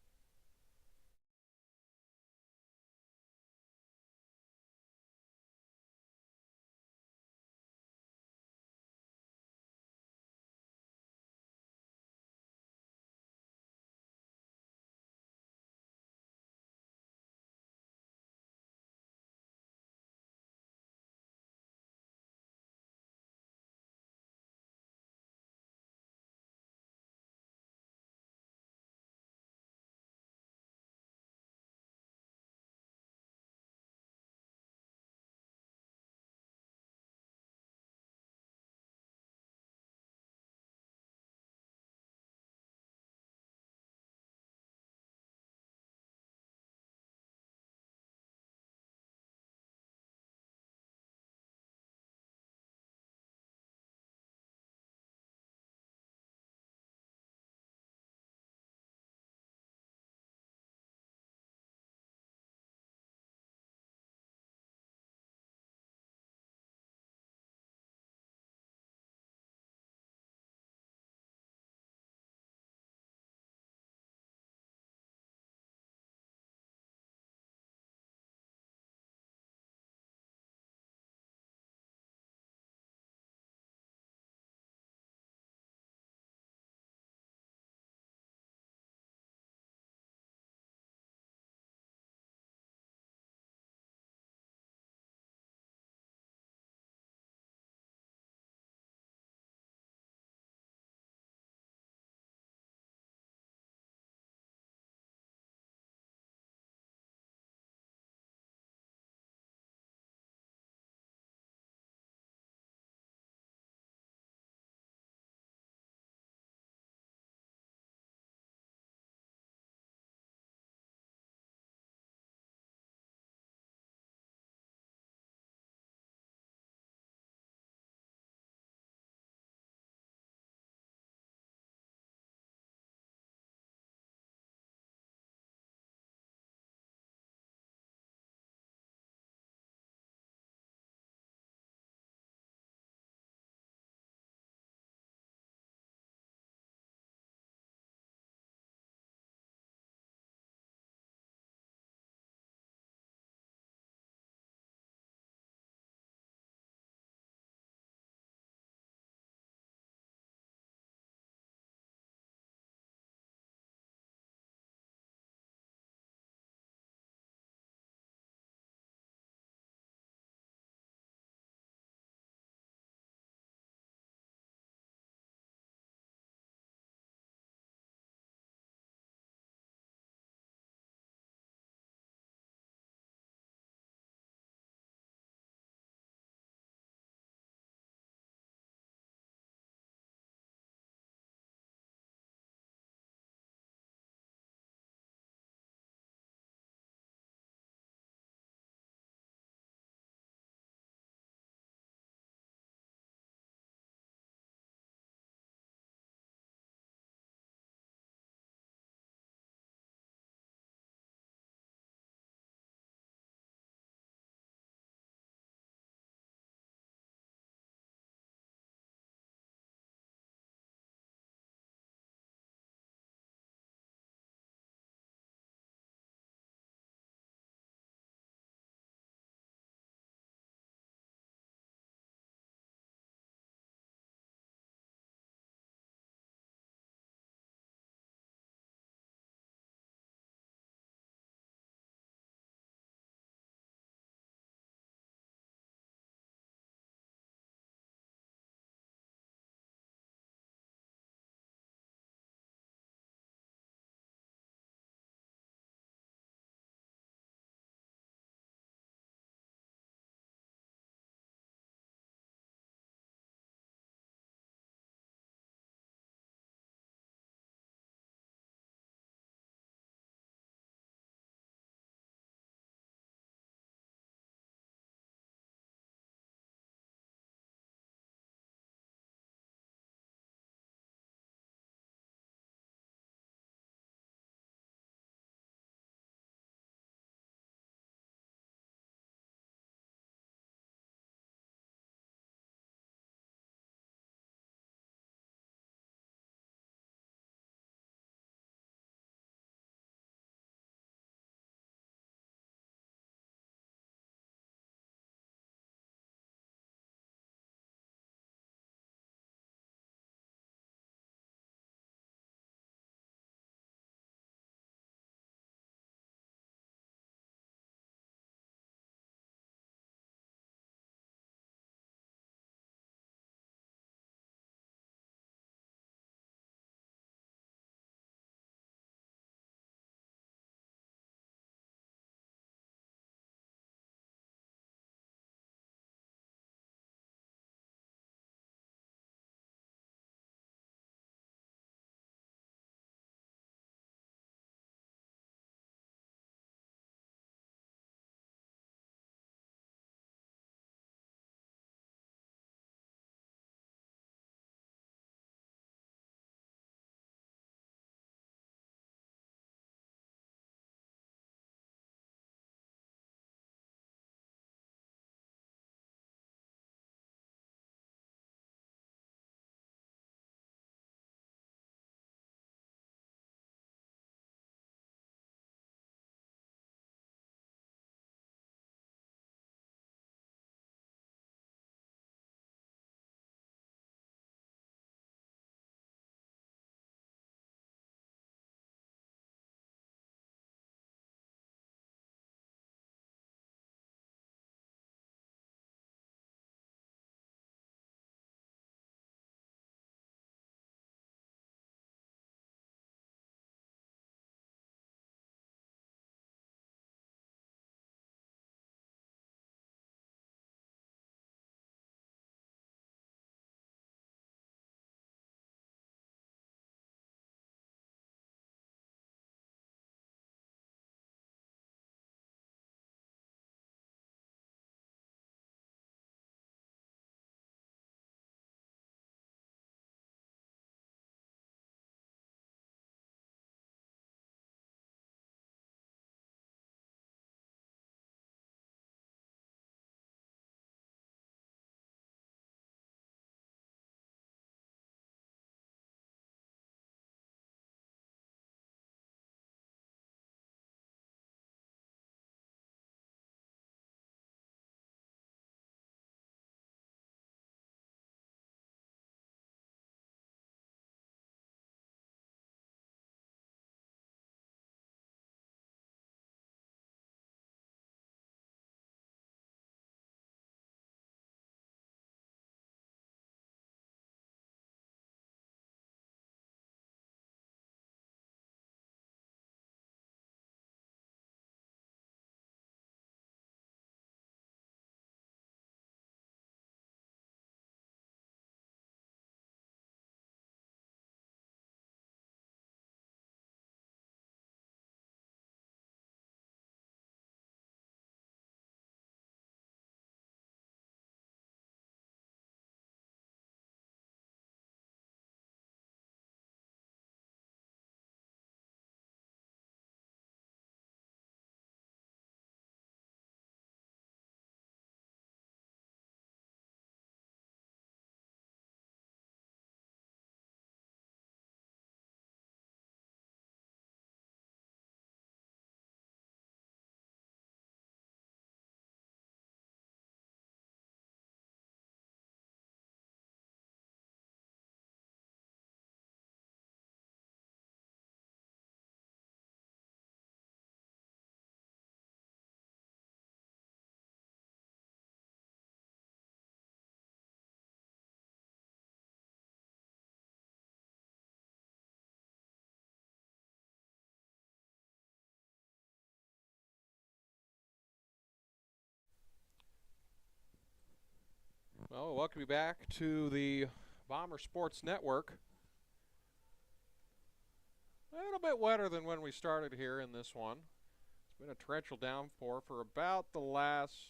Well, welcome you back to the Bomber Sports Network. A little bit wetter than when we started here in this one. It's been a torrential downpour for about the last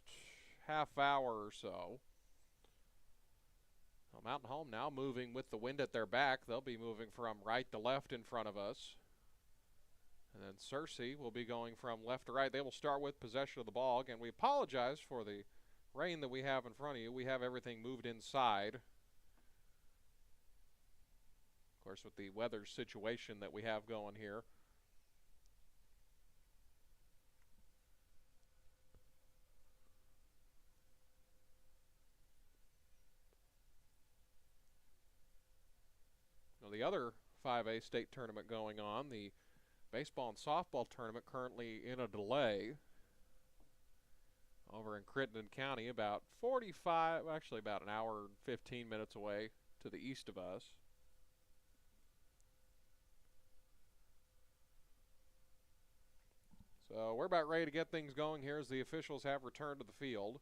half hour or so. Well, Mountain Home now moving with the wind at their back. They'll be moving from right to left in front of us. And then Searcy will be going from left to right. They will start with possession of the ball. Again, we apologize for the rain that we have in front of you. We have everything moved inside. Of course, with the weather situation that we have going here. Now, the other 5A state tournament going on, the baseball and softball tournament, currently in a delay over in Crittenden County, about an hour and 15 minutes away to the east of us. So we're about ready to get things going here as the officials have returned to the field.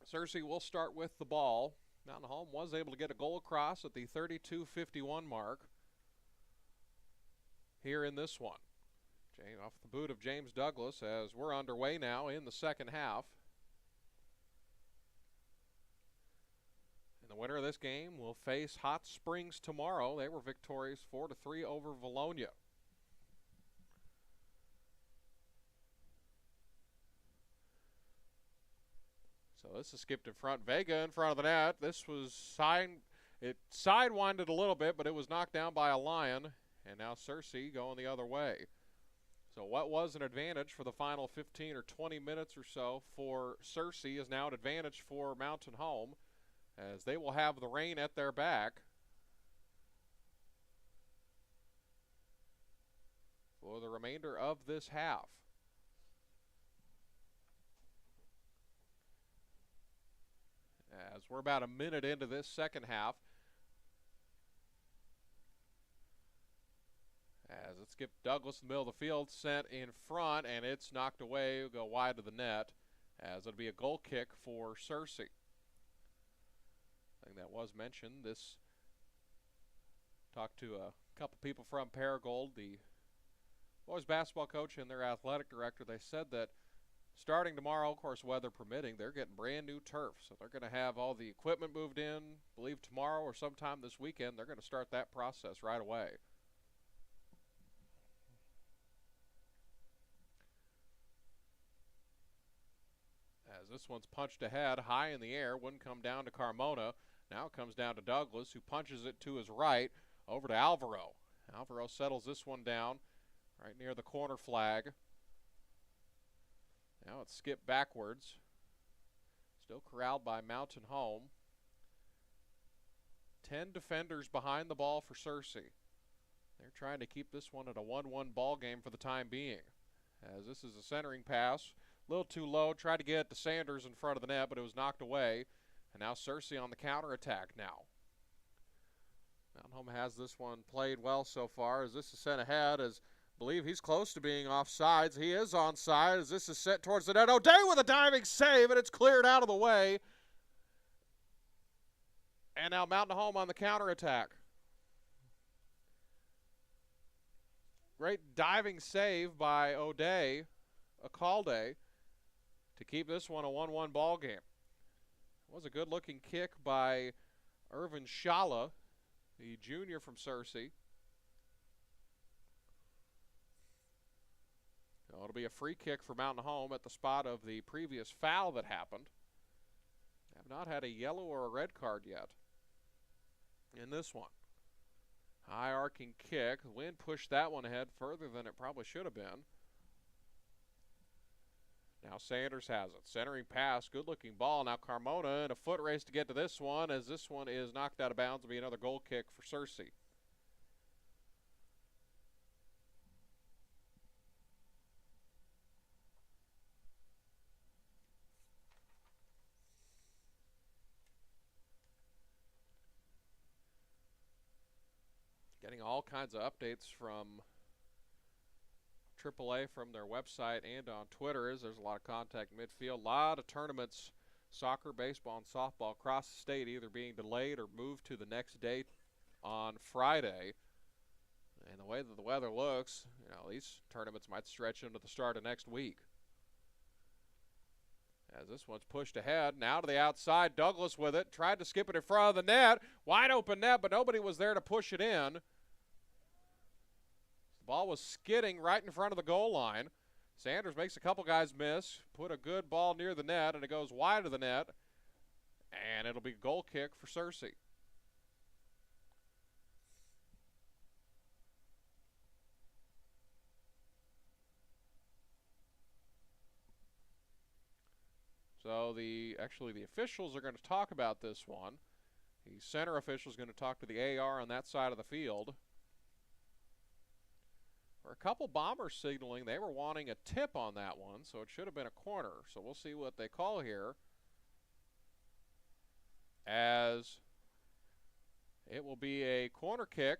Searcy will start with the ball. Mountain Home was able to get a goal across at the 32-51 mark here in this one. Off the boot of James Douglas as we're underway now in the second half. And the winner of this game will face Hot Springs tomorrow. They were victorious 4-3 over Valonia. So this is skipped in front. Vega in front of the net. This was it sidewinded a little bit, but it was knocked down by a Lion. And now Searcy going the other way. So what was an advantage for the final 15 or 20 minutes or so for Searcy is now an advantage for Mountain Home, as they will have the rain at their back for the remainder of this half. As we're about a minute into this second half, as it skipped Douglas in the middle of the field, sent in front, and it's knocked away. It'll go wide of the net, as it'll be a goal kick for Searcy. I think that was mentioned. This talked to a couple people from Paragould, the boys basketball coach and their athletic director. They said that starting tomorrow, of course, weather permitting, they're getting brand new turf. So they're going to have all the equipment moved in. I believe tomorrow or sometime this weekend, they're going to start that process right away. As this one's punched ahead, high in the air, wouldn't come down to Carmona. Now it comes down to Douglas, who punches it to his right, over to Alvaro. Alvaro settles this one down right near the corner flag. Now it's skipped backwards. Still corralled by Mountain Home. 10 defenders behind the ball for Searcy. They're trying to keep this one at a 1-1 ball game for the time being. As this is a centering pass. A little too low. Tried to get it to Sanders in front of the net, but it was knocked away. And now Searcy on the counterattack now. Mountain Home has this one played well so far, as this is sent ahead, as I believe he's close to being offsides. He is onside as this is set towards the net. O'Day with a diving save, and it's cleared out of the way. And now Mountain Home on the counterattack. Great diving save by O'Day, Acalde, to keep this one a 1-1 ball game. It was a good-looking kick by Irvin Shala, the junior from Searcy. So it'll be a free kick for Mountain Home at the spot of the previous foul that happened. Have not had a yellow or a red card yet in this one. High arcing kick. The wind pushed that one ahead further than it probably should have been. Now Sanders has it. Centering pass. Good looking ball. Now Carmona in a foot race to get to this one, as this one is knocked out of bounds. It'll be another goal kick for Searcy. Getting all kinds of updates from AAA from their website and on Twitter is there's a lot of contact midfield. A lot of tournaments, soccer, baseball, and softball across the state either being delayed or moved to the next day on Friday. And the way that the weather looks, these tournaments might stretch into the start of next week. As this one's pushed ahead, now to the outside, Douglas with it, tried to skip it in front of the net, wide open net, but nobody was there to push it in. The ball was skidding right in front of the goal line. Sanders makes a couple guys miss, put a good ball near the net, and it goes wide of the net, and it'll be a goal kick for Searcy. So the officials are going to talk about this one. The center official is going to talk to the AR on that side of the field. For a couple Bombers signaling, they were wanting a tip on that one, so it should have been a corner. So we'll see what they call here, as it will be a corner kick.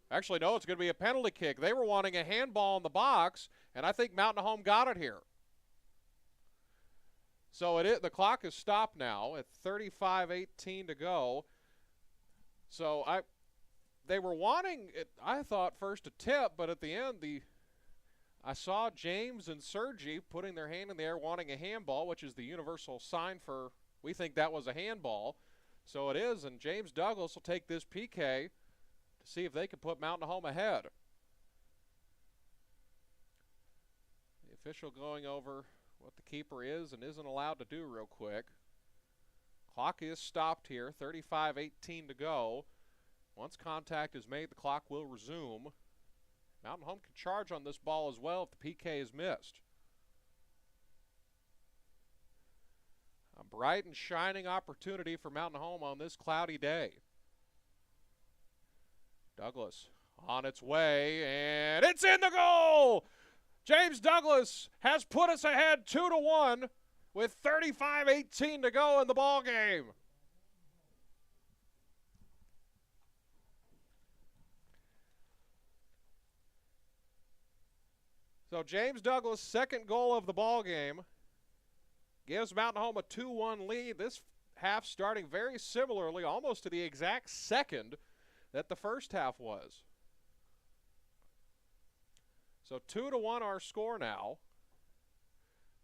Actually, no, it's going to be a penalty kick. They were wanting a handball in the box, and I think Mountain Home got it here. So the clock is stopped now at 35:18 to go. So they were wanting it, I thought, first a tip, but at the end I saw James and Searcy putting their hand in the air wanting a handball, which is the universal sign for we think that was a handball. So it is, and James Douglas will take this PK to see if they can put Mountain Home ahead. The official going over what the keeper is and isn't allowed to do real quick. Clock is stopped here, 35:18 to go. Once contact is made, the clock will resume. Mountain Home can charge on this ball as well if the PK is missed. A bright and shining opportunity for Mountain Home on this cloudy day. Douglas on its way, and it's in the goal! James Douglas has put us ahead 2-1 with 35:18 to go in the ball game. So James Douglas' second goal of the ball game gives Mountain Home a 2-1 lead. This half starting very similarly, almost to the exact second that the first half was. So 2-1 our score now.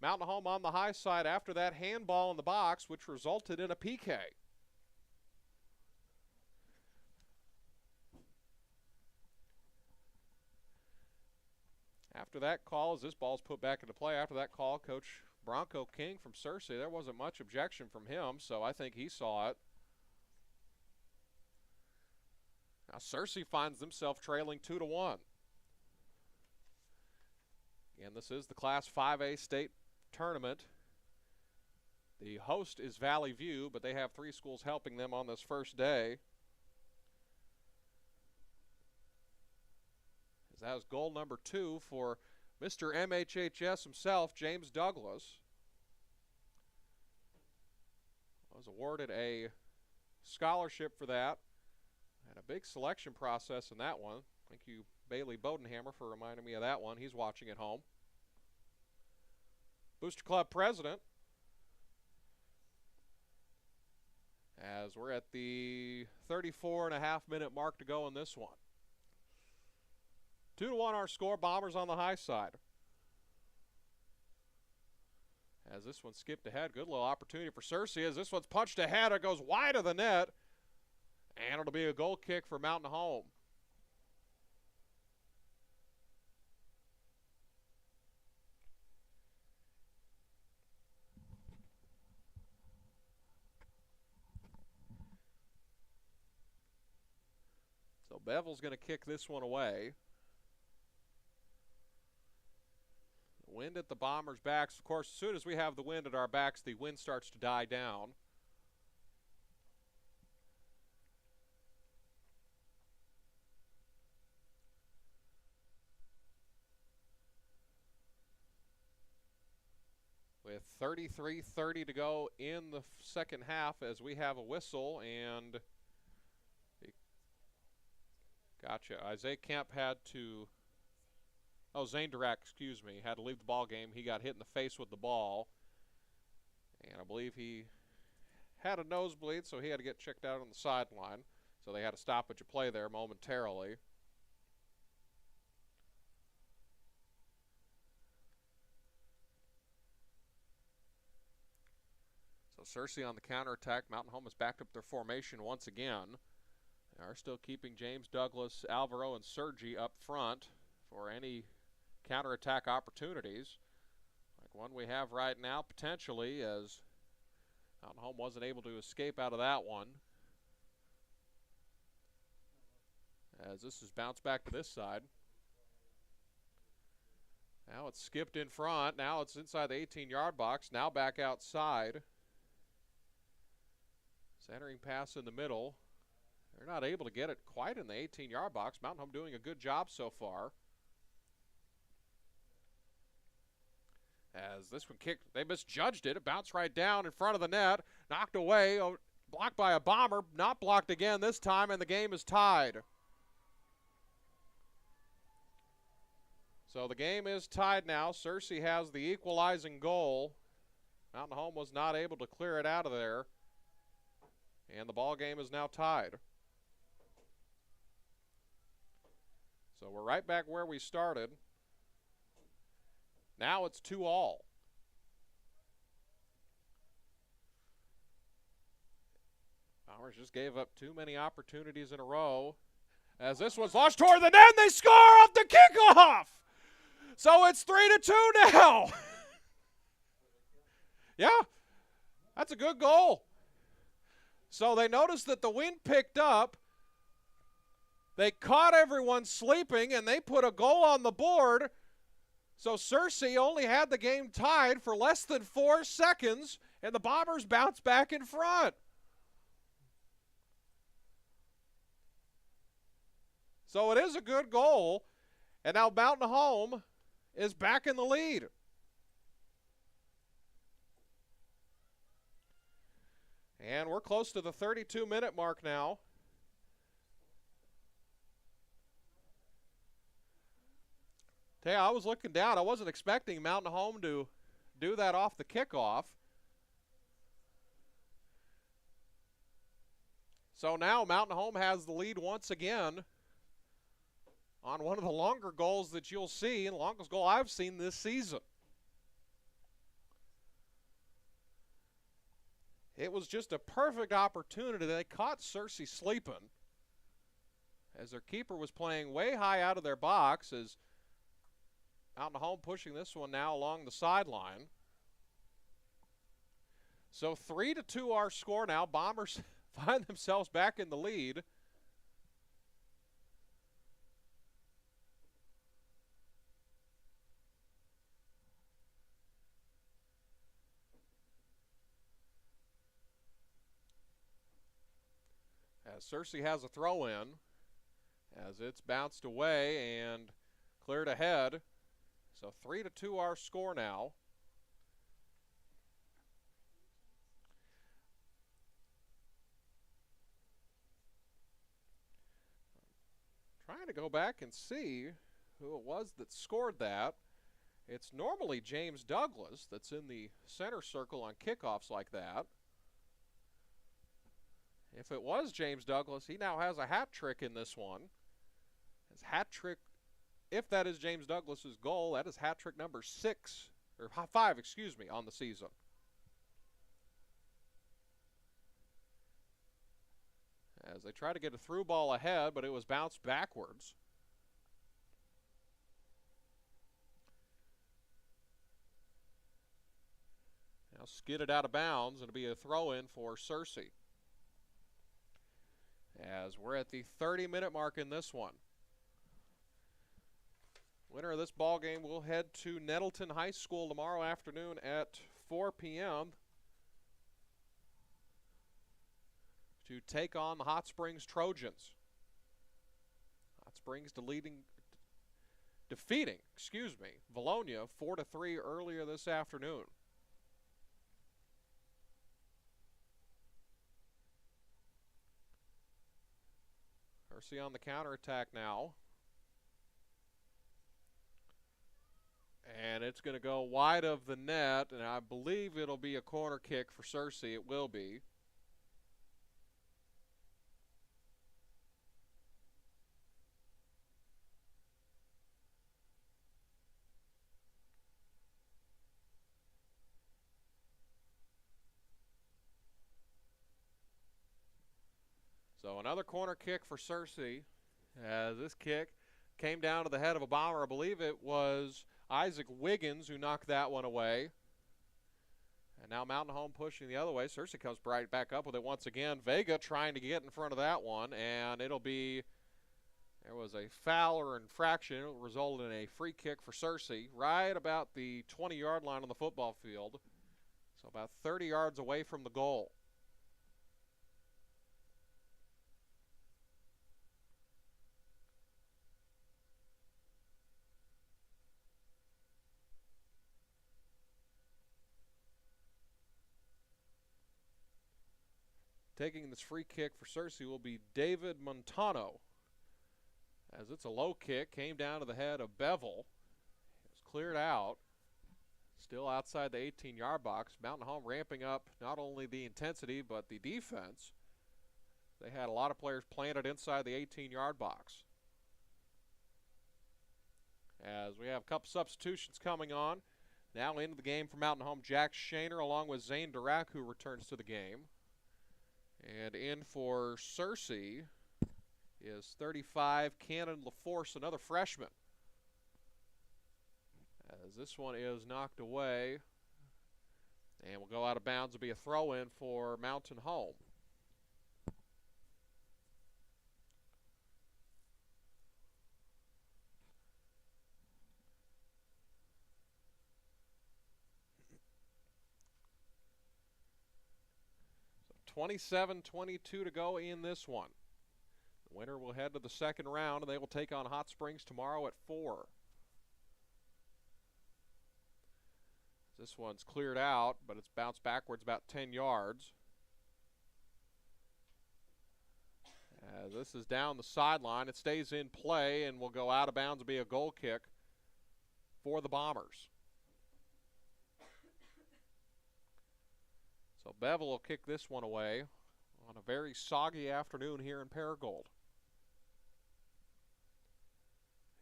Mountain Home on the high side after that handball in the box, which resulted in a PK. After that call, as this ball's put back into play, after that call, Coach Bronco King from Searcy, there wasn't much objection from him, so I think he saw it. Now Searcy finds themselves trailing 2-1. Again, this is the Class 5A state tournament. The host is Valley View, but they have 3 schools helping them on this first day. As that was goal number 2 for Mr. MHHS himself, James Douglas. Was awarded a scholarship for that. Had a big selection process in that one. Thank you, Bailey Bodenhammer, for reminding me of that one. He's watching at home. Booster Club president, as we're at the 34.5-minute mark to go in this one. 2-1 our score, Bombers on the high side. As this one skipped ahead, good little opportunity for Searcy. As this one's punched ahead, it goes wide of the net, and it'll be a goal kick for Mountain Home. So Bevel's going to kick this one away. Wind at the Bombers' backs. Of course, as soon as we have the wind at our backs, the wind starts to die down. With 33:30 to go in the second half, as we have a whistle, and gotcha. Isaiah Kemp had to Oh, Zaindarak, excuse me, had to leave the ball game. He got hit in the face with the ball. And I believe he had a nosebleed, so he had to get checked out on the sideline. So they had to stoppage of play there momentarily. So Searcy on the counterattack. Mountain Home has backed up their formation once again. They are still keeping James Douglas, Alvaro, and Searcy up front for any counterattack opportunities. Like one we have right now, potentially, as Mountain Home wasn't able to escape out of that one. As this is bounced back to this side. Now it's skipped in front. Now it's inside the 18-yard box. Now back outside. Centering pass in the middle. They're not able to get it quite in the 18-yard box. Mountain Home doing a good job so far. As this one kicked, they misjudged it. It bounced right down in front of the net. Knocked away. Blocked by a bomber. Not blocked again this time, and the game is tied. So the game is tied now. Searcy has the equalizing goal. Mountain Home was not able to clear it out of there. And the ball game is now tied. So we're right back where we started. Now it's 2-all. Bombers just gave up too many opportunities in a row. As this one's launched toward the net, they score off the kickoff. So it's 3-2 now. Yeah, that's a good goal. So they noticed that the wind picked up. They caught everyone sleeping, and they put a goal on the board. So Searcy only had the game tied for less than 4 seconds, and the Bombers bounced back in front. So it is a good goal, and now Mountain Home is back in the lead. And we're close to the 32-minute mark now. I was looking down. I wasn't expecting Mountain Home to do that off the kickoff. So now Mountain Home has the lead once again on one of the longer goals that you'll see, and the longest goal I've seen this season. It was just a perfect opportunity. They caught Searcy sleeping as their keeper was playing way high out of their box, as Mountain Home pushing this one now along the sideline. So 3-2 our score now. Bombers find themselves back in the lead. As Searcy has a throw in, as it's bounced away and cleared ahead. So 3-2 our score now. Trying to go back and see who it was that scored that. It's normally James Douglas that's in the center circle on kickoffs like that. If it was James Douglas, he now has a hat trick in this one. His hat trick, if that is James Douglas's goal, that is hat trick number 5, excuse me, on the season. As they try to get a through ball ahead, but it was bounced backwards. Now skidded out of bounds, and it'll be a throw-in for Searcy. As we're at the 30-minute mark in this one. Winner of this ball game will head to Nettleton High School tomorrow afternoon at 4 p.m. to take on the Hot Springs Trojans. Hot Springs defeating Valonia 4-3 earlier this afternoon. Searcy on the counterattack now. And it's going to go wide of the net, and I believe it'll be a corner kick for Searcy. It will be. So another corner kick for Searcy, as this kick came down to the head of a bomber. I believe it was Isaac Wiggins who knocked that one away. And now Mountain Home pushing the other way. Searcy comes right back up with it once again. Vega trying to get in front of that one, and it'll be, there was a foul or infraction. It resulted in a free kick for Searcy right about the 20-yard line on the football field. So about 30 yards away from the goal. Taking this free kick for Searcy will be David Montano. As it's a low kick, came down to the head of Bevel. It was cleared out. Still outside the 18-yard box. Mountain Home ramping up not only the intensity but the defense. They had a lot of players planted inside the 18-yard box. As we have a couple substitutions coming on. Now into the game for Mountain Home, Jack Shaner along with Zane Durack, who returns to the game. And in for Searcy is 35, Cannon LaForce, another freshman. As this one is knocked away and will go out of bounds. It'll be a throw-in for Mountain Home. So 27-22 to go in this one. The winner will head to the second round, and they will take on Hot Springs tomorrow at 4. This one's cleared out, but it's bounced backwards about 10 yards. As this is down the sideline, it stays in play and will go out of bounds and be a goal kick for the Bombers. So Bevel will kick this one away on a very soggy afternoon here in Paragould.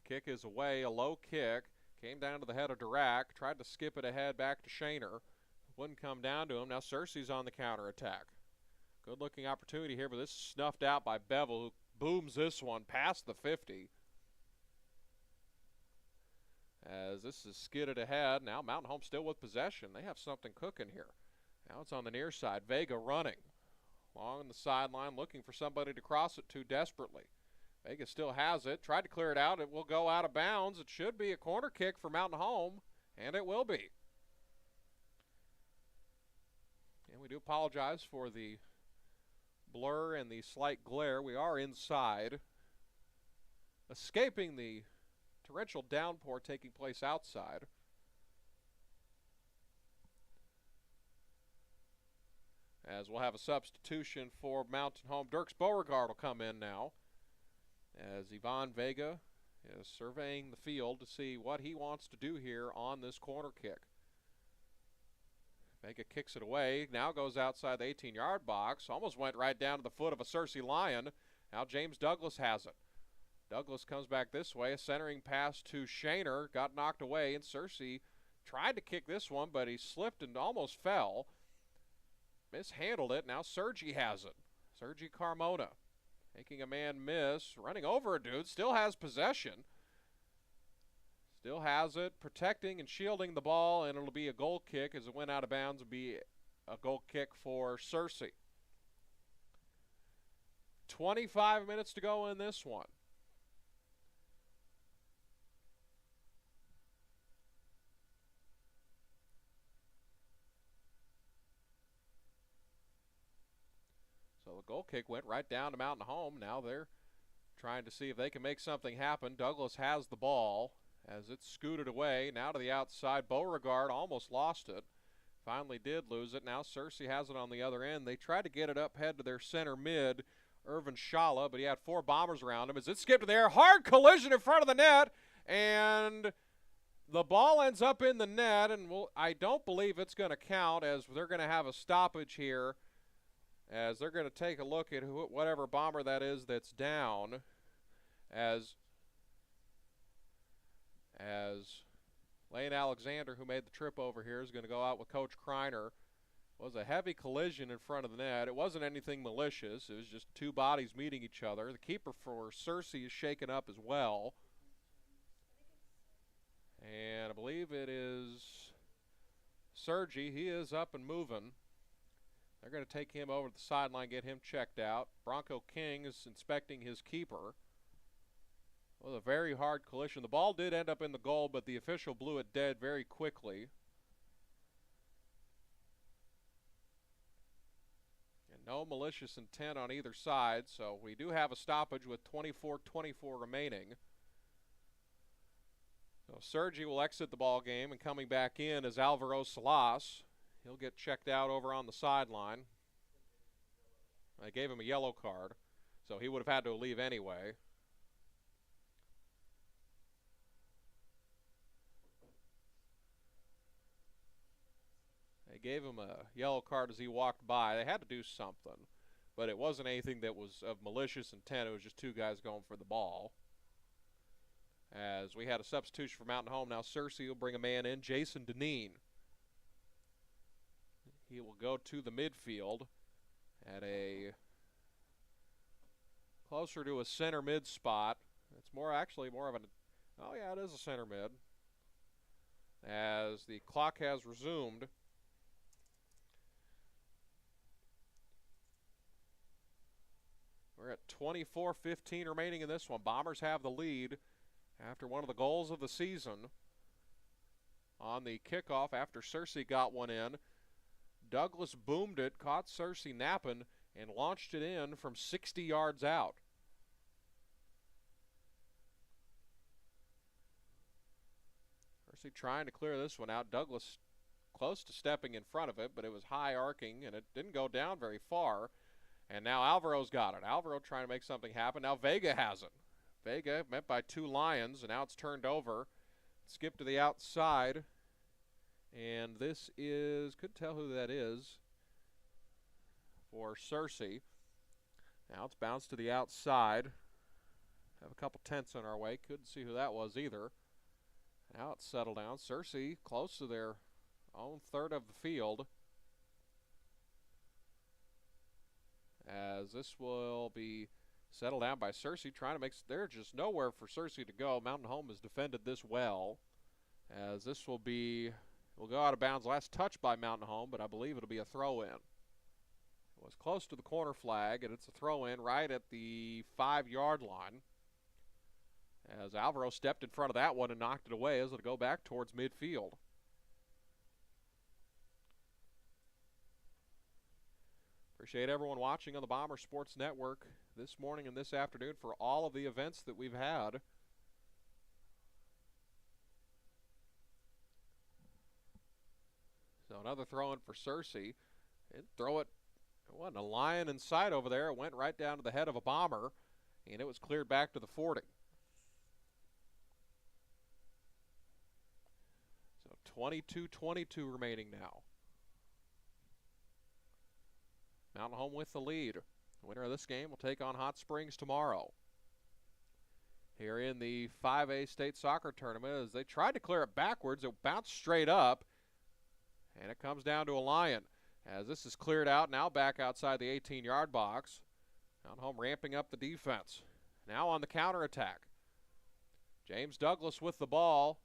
Kick is away, a low kick. Came down to the head of Durack, tried to skip it ahead back to Shaner. Wouldn't come down to him. Now Searcy's on the counterattack. Good looking opportunity here, but this is snuffed out by Bevel, who booms this one past the 50. As this is skidded ahead. Now Mountain Home still with possession. They have something cooking here. Now it's on the near side. Vega running along the sideline, looking for somebody to cross it to desperately. Vega still has it. Tried to clear it out. It will go out of bounds. It should be a corner kick for Mountain Home, and it will be. And we do apologize for the blur and the slight glare. We are inside, escaping the torrential downpour taking place outside. As we'll have a substitution for Mountain Home. Dirks Beauregard will come in now, as Ivan Vega is surveying the field to see what he wants to do here on this corner kick. Vega kicks it away, now goes outside the 18-yard box, almost went right down to the foot of a Searcy Lion. Now James Douglas has it. Douglas comes back this way, a centering pass to Shaner, got knocked away, and Searcy tried to kick this one, but he slipped and almost fell. Mishandled it, now Sergi has it. Sergi Carmona. Making a man miss, running over a dude, still has possession. Still has it, protecting and shielding the ball, and it'll be a goal kick as it went out of bounds. It'll be a goal kick for Searcy. 25 minutes to go in this one. So the goal kick went right down to Mountain Home. Now they're trying to see if they can make something happen. Douglas has the ball as it's scooted away. Now to the outside. Beauregard almost lost it. Finally did lose it. Now Searcy has it on the other end. They tried to get it up head to their center mid, Irvin Shala, but he had 4 bombers around him. As it skipped in the air, hard collision in front of the net, and The ball ends up in the net, and I don't believe it's going to count, as they're going to have a stoppage here, as they're going to take a look at whatever bomber that is that's down, as Lane Alexander, who made the trip over here, is going to go out with Coach Kreiner. It was a heavy collision in front of the net. It wasn't anything malicious. It was just two bodies meeting each other. The keeper for Searcy is shaken up as well. And I believe it is Searcy. He is up and moving. They're going to take him over to the sideline, get him checked out. Bronco King is inspecting his keeper. It was a very hard collision. The ball did end up in the goal, but the official blew it dead very quickly. And no malicious intent on either side, so we do have a stoppage with 24-24 remaining. So Searcy will exit the ball game, and coming back in is Alvaro Salas. He'll get checked out over on the sideline. They gave him a yellow card, so he would have had to leave anyway. They gave him a yellow card as he walked by. They had to do something, but it wasn't anything that was of malicious intent. It was just two guys going for the ball. As we had a substitution for Mountain Home, now Searcy will bring a man in, Jason Deneen. He will go to the midfield at a closer to a center mid spot. It's actually more of an, oh yeah, it is a center mid. As the clock has resumed. We're at 24-15 remaining in this one. Bombers have the lead after one of the goals of the season. On the kickoff after Searcy got one in, Douglas boomed it, caught Searcy napping, and launched it in from 60 yards out. Searcy trying to clear this one out. Douglas close to stepping in front of it, but it was high arcing, and it didn't go down very far. And now Alvaro's got it. Alvaro trying to make something happen. Now Vega has it. Vega met by two Lions, and now it's turned over. Skip to the outside. And this is, couldn't tell who that is for Searcy. Now it's bounced to the outside. Have a couple tenths on our way. Couldn't see who that was either. Now it's settled down. Searcy close to their own third of the field. As this will be settled down by Searcy, trying to make, there's just nowhere for Searcy to go. Mountain Home has defended this well. As this will go out of bounds. Last touch by Mountain Home, but I believe it'll be a throw-in. It was close to the corner flag, and it's a throw-in right at the 5-yard line. As Alvaro stepped in front of that one and knocked it away as it'll go back towards midfield. Appreciate everyone watching on the Bomber Sports Network this morning and this afternoon for all of the events that we've had. So another throw in for Searcy. And throw it, it wasn't a Lion in sight over there. It went right down to the head of a Bomber, and it was cleared back to the 40. So 22-22 remaining now. Mountain Home with the lead. The winner of this game will take on Hot Springs tomorrow. Here in the 5A state soccer tournament, as they tried to clear it backwards, it bounced straight up, and it comes down to a Lion. As this is cleared out, now back outside the 18-yard box. Mountain Home ramping up the defense. Now on the counterattack. James Douglas with the ball,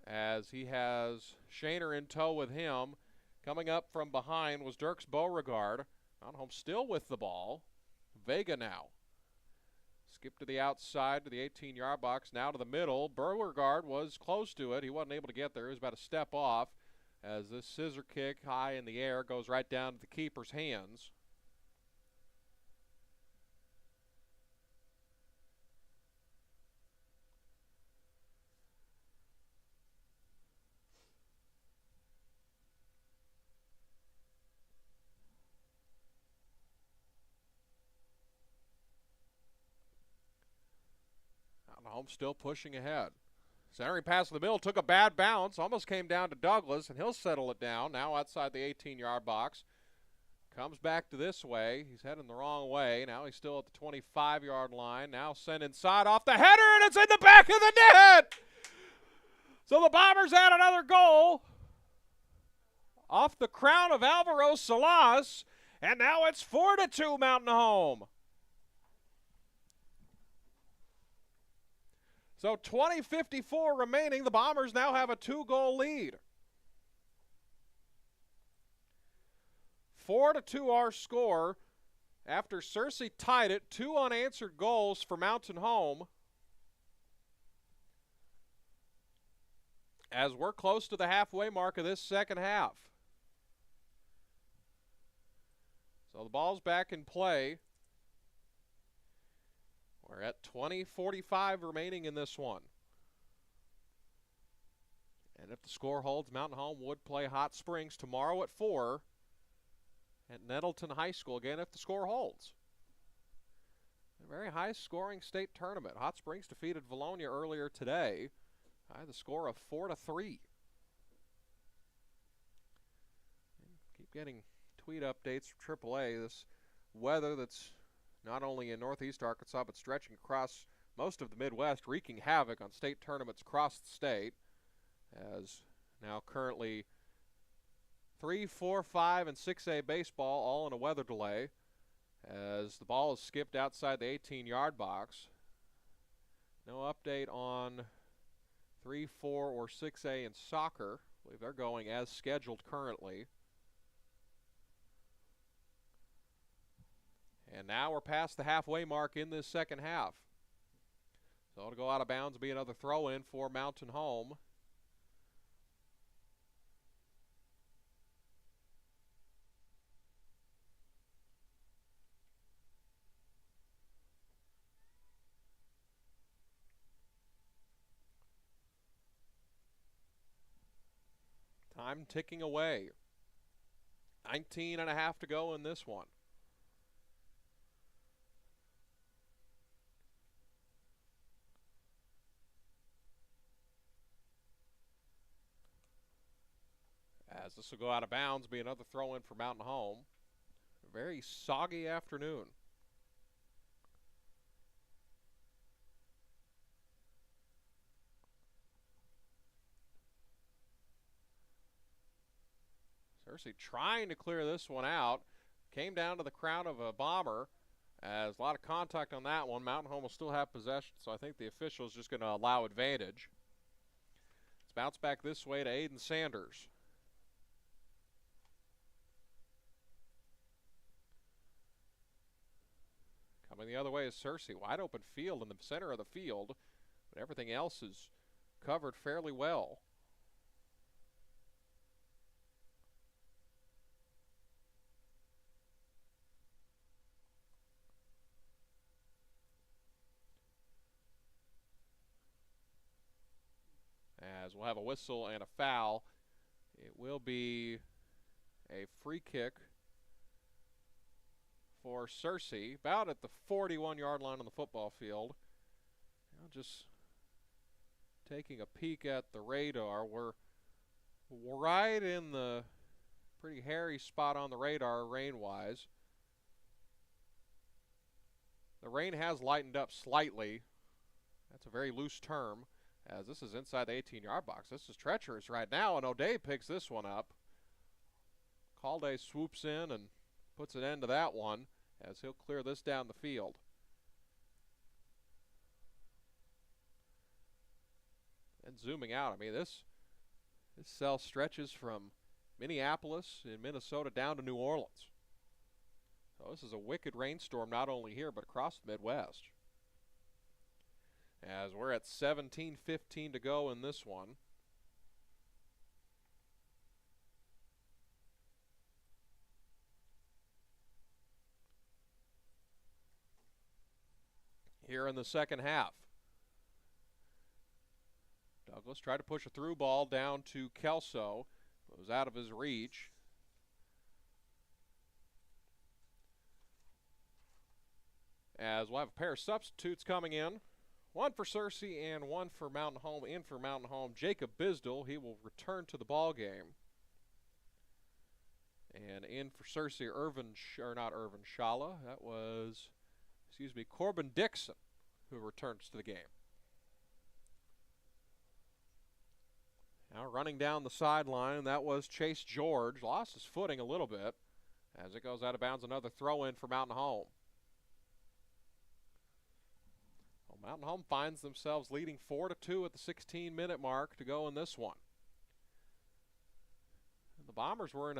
as he has Shaner in tow with him. Coming up from behind was Dirks Beauregard. Mountain Home still with the ball. Vega now. Skip to the outside to the 18-yard box, now to the middle. Beauregard was close to it. He wasn't able to get there. He was about a step off as this scissor kick high in the air goes right down to the keeper's hands. Mountain Home still pushing ahead. Centering pass in the middle, took a bad bounce, almost came down to Douglas, and he'll settle it down now outside the 18-yard box. Comes back to this way. He's heading the wrong way. Now he's still at the 25-yard line. Now sent inside off the header, and it's in the back of the net! So the Bombers had another goal off the crown of Alvaro Salas, and now it's 4-2 Mountain Home. So 20:54 remaining. The Bombers now have a 2-goal lead. 4-2 our score after Searcy tied it. 2 unanswered goals for Mountain Home. As we're close to the halfway mark of this second half. So the ball's back in play. We're at 20:45 remaining in this one. And if the score holds, Mountain Home would play Hot Springs tomorrow at 4 at Nettleton High School, again, if the score holds. A very high-scoring state tournament. Hot Springs defeated Valonia earlier today by the score of 4-3. Keep getting tweet updates from AAA. This weather that's not only in northeast Arkansas, but stretching across most of the Midwest, wreaking havoc on state tournaments across the state, as now currently 3, 4, 5, and 6A baseball all in a weather delay, as the ball is skipped outside the 18-yard box. No update on 3, 4, or 6A in soccer. I believe they're going as scheduled currently. And now we're past the halfway mark in this second half. So it'll go out of bounds, be another throw-in for Mountain Home. Time ticking away. 19 and a half to go in this one. As this will go out of bounds, be another throw-in for Mountain Home. A very soggy afternoon. Searcy trying to clear this one out. Came down to the crown of a Bomber. As a lot of contact on that one. Mountain Home will still have possession, so I think the official is just going to allow advantage. It's bounced back this way to Aiden Sanders. Coming the other way is Searcy. Wide open field in the center of the field, but everything else is covered fairly well. As we'll have a whistle and a foul. It will be a free kick for Searcy, about at the 41-yard line on the football field. Now just taking a peek at the radar. We're right in the pretty hairy spot on the radar rain-wise. The rain has lightened up slightly. That's a very loose term, as this is inside the 18-yard box. This is treacherous right now, and O'Day picks this one up. Calday swoops in and puts an end to that one, as he'll clear this down the field. And zooming out, I mean, this cell stretches from Minneapolis in Minnesota down to New Orleans. So this is a wicked rainstorm not only here, but across the Midwest. As we're at 17:15 to go in this one. Here in the second half. Douglas tried to push a through ball down to Kelso. It was out of his reach. As we'll have a pair of substitutes coming in. One for Searcy and one for Mountain Home. In for Mountain Home, Jacob Bisdell. He will return to the ball game. And in for Searcy, Shala. That was, Corbin Dixon, who returns to the game. Now running down the sideline, that was Chase George. Lost his footing a little bit as it goes out of bounds. Another throw in for Mountain Home. Well, Mountain Home finds themselves leading 4-2 at the 16-minute mark to go in this one. And the Bombers were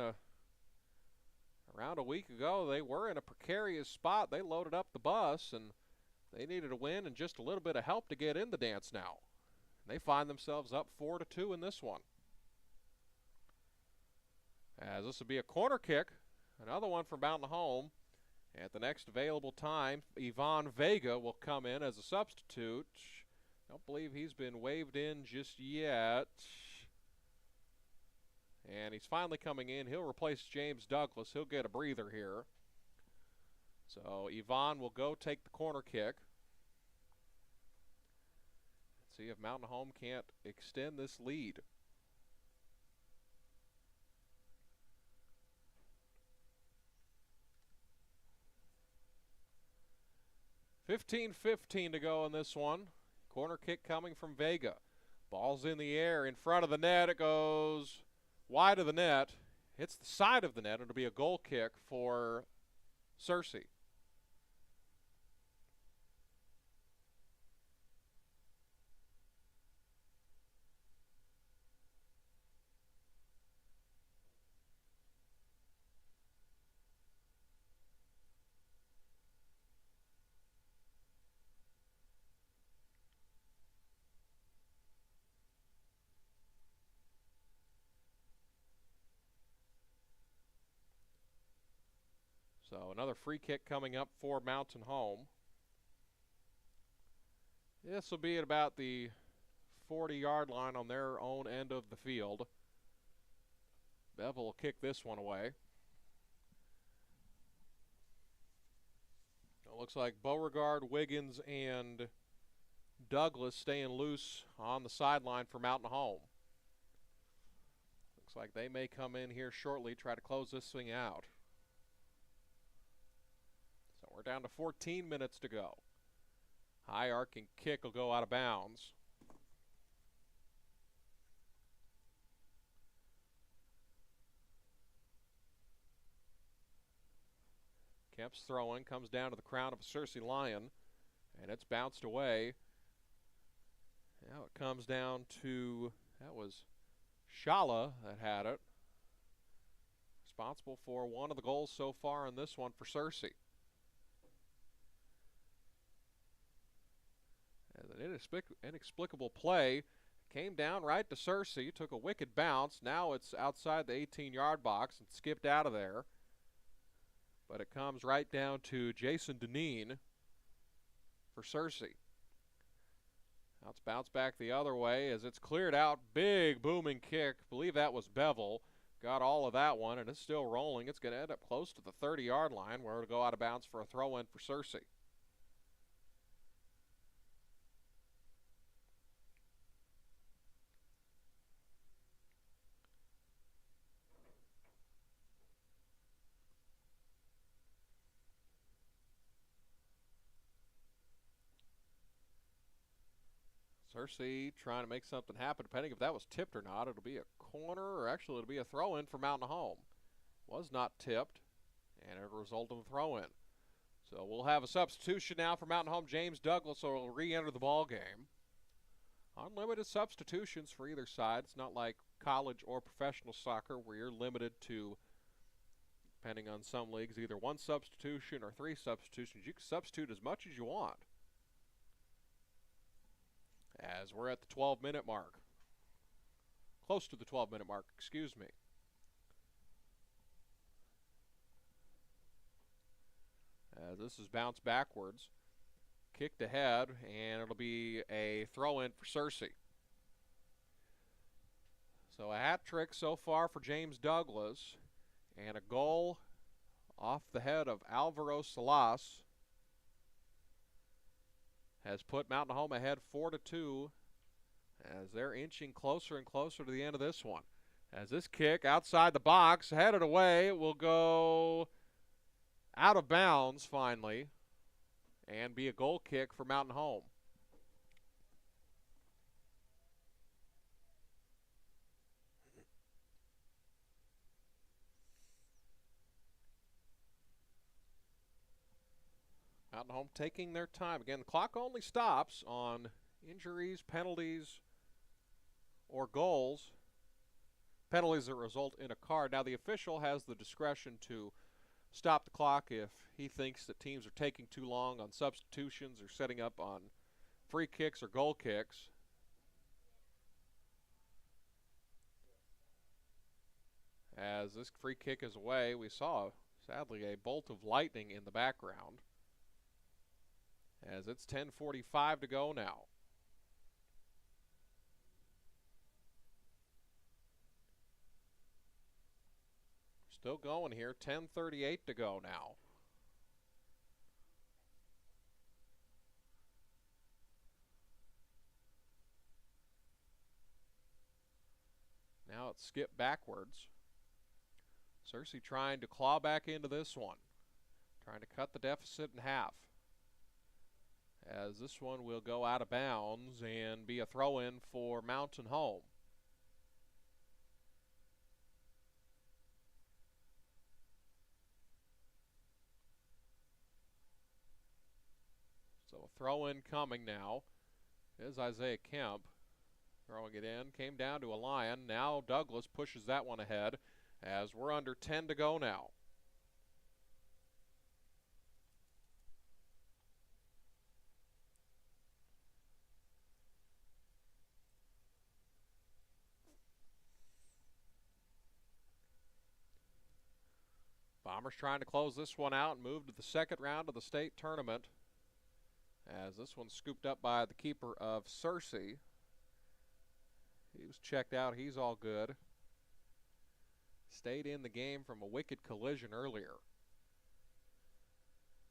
around a week ago, they were in a precarious spot. They loaded up the bus, and they needed a win and just a little bit of help to get in the dance now. They find themselves up 4-2 in this one. As this will be a corner kick, another one for Mountain Home. At the next available time, Ivan Vega will come in as a substitute. Don't believe he's been waived in just yet. And he's finally coming in. He'll replace James Douglas. He'll get a breather here. So Ivan will go take the corner kick. See if Mountain Home can't extend this lead. "15-15 to go in this one. Corner kick coming from Vega. Ball's in the air in front of the net. It goes wide of the net. Hits the side of the net. It'll be a goal kick for Searcy. So another free kick coming up for Mountain Home. This will be at about the 40-yard line on their own end of the field. Bevel will kick this one away. It looks like Beauregard, Wiggins, and Douglas staying loose on the sideline for Mountain Home. Looks like they may come in here shortly, try to close this thing out. So we're down to 14 minutes to go. High arcing kick will go out of bounds. Kemp's throwing, comes down to the crown of a Searcy Lion, and it's bounced away. Now it comes down to, that was Shala that had it. Responsible for one of the goals so far in this one for Searcy. And an inexplicable play came down right to Searcy, took a wicked bounce. Now it's outside the 18-yard box and skipped out of there. But it comes right down to Jason Deneen for Searcy. Now it's bounced back the other way as it's cleared out. Big booming kick. I believe that was Bevel. Got all of that one, and it's still rolling. It's going to end up close to the 30-yard line where it'll go out of bounds for a throw-in for Searcy. Searcy trying to make something happen. Depending if that was tipped or not, it'll be a corner, or actually it'll be a throw-in for Mountain Home. Was not tipped, and it'll result in a throw-in. So we'll have a substitution now for Mountain Home. James Douglas will re-enter the ball game. Unlimited substitutions for either side. It's not like college or professional soccer where you're limited to, depending on some leagues, either one substitution or three substitutions. You can substitute as much as you want. As we're at the 12-minute mark. Close to the 12-minute mark, excuse me. As this is bounced backwards. Kicked ahead, and it'll be a throw-in for Searcy. So a hat trick so far for James Douglas, and a goal off the head of Alvaro Salas has put Mountain Home ahead 4-2 as they're inching closer and closer to the end of this one. As this kick outside the box, headed away, it will go out of bounds finally and be a goal kick for Mountain Home. Mountain Home taking their time. Again, the clock only stops on injuries, penalties, or goals. Penalties that result in a card. Now, the official has the discretion to stop the clock if he thinks that teams are taking too long on substitutions or setting up on free kicks or goal kicks. As this free kick is away, we saw, sadly, a bolt of lightning in the background. As it's 10:45 to go now. Still going here, 10:38 to go now. Now it's skipped backwards. Searcy trying to claw back into this one. Trying to cut the deficit in half. As this one will go out of bounds and be a throw-in for Mountain Home. So a throw-in coming now is Isaiah Kemp. Throwing it in, came down to a Lion. Now Douglas pushes that one ahead as we're under 10 to go now. Bombers trying to close this one out and move to the second round of the state tournament. As this one's scooped up by the keeper of Searcy. He was checked out. He's all good. Stayed in the game from a wicked collision earlier.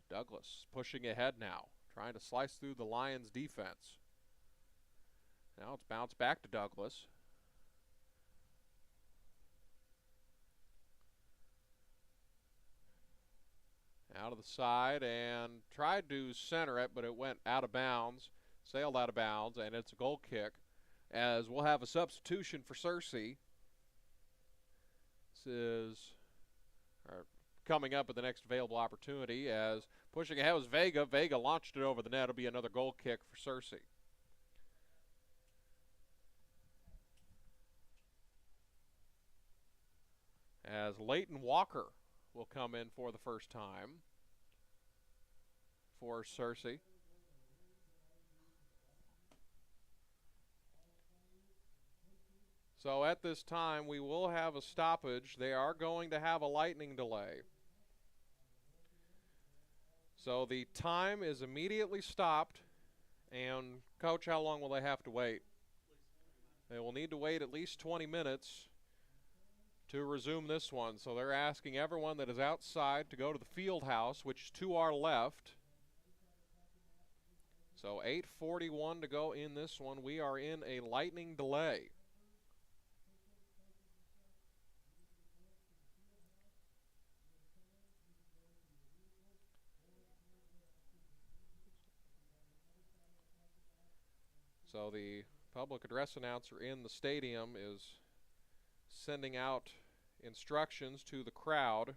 Douglas pushing ahead now. Trying to slice through the Lions' defense. Now it's bounced back to Douglas. Out of the side and tried to center it, but it went out of bounds, sailed out of bounds, and it's a goal kick. As we'll have a substitution for Searcy. This is coming up at the next available opportunity as pushing ahead was Vega. Vega launched it over the net. It'll be another goal kick for Searcy. As Leighton Walker will come in for the first time for Searcy. So at this time, we will have a stoppage. They are going to have a lightning delay. So the time is immediately stopped. And, Coach, how long will they have to wait? They will need to wait at least 20 minutes to resume this one. So they're asking everyone that is outside to go to the field house, which is to our left. So 8:41 to go in this one. We are in a lightning delay. So the public address announcer in the stadium is sending out instructions to the crowd.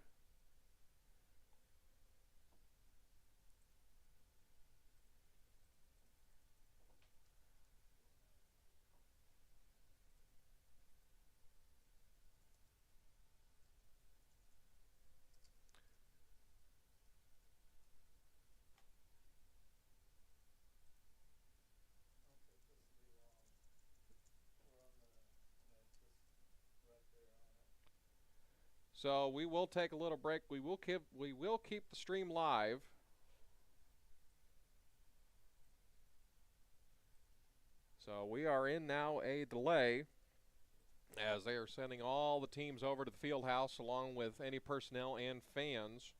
So we will take a little break. We will keep the stream live. So we are in now a delay as they are sending all the teams over to the field house along with any personnel and fans.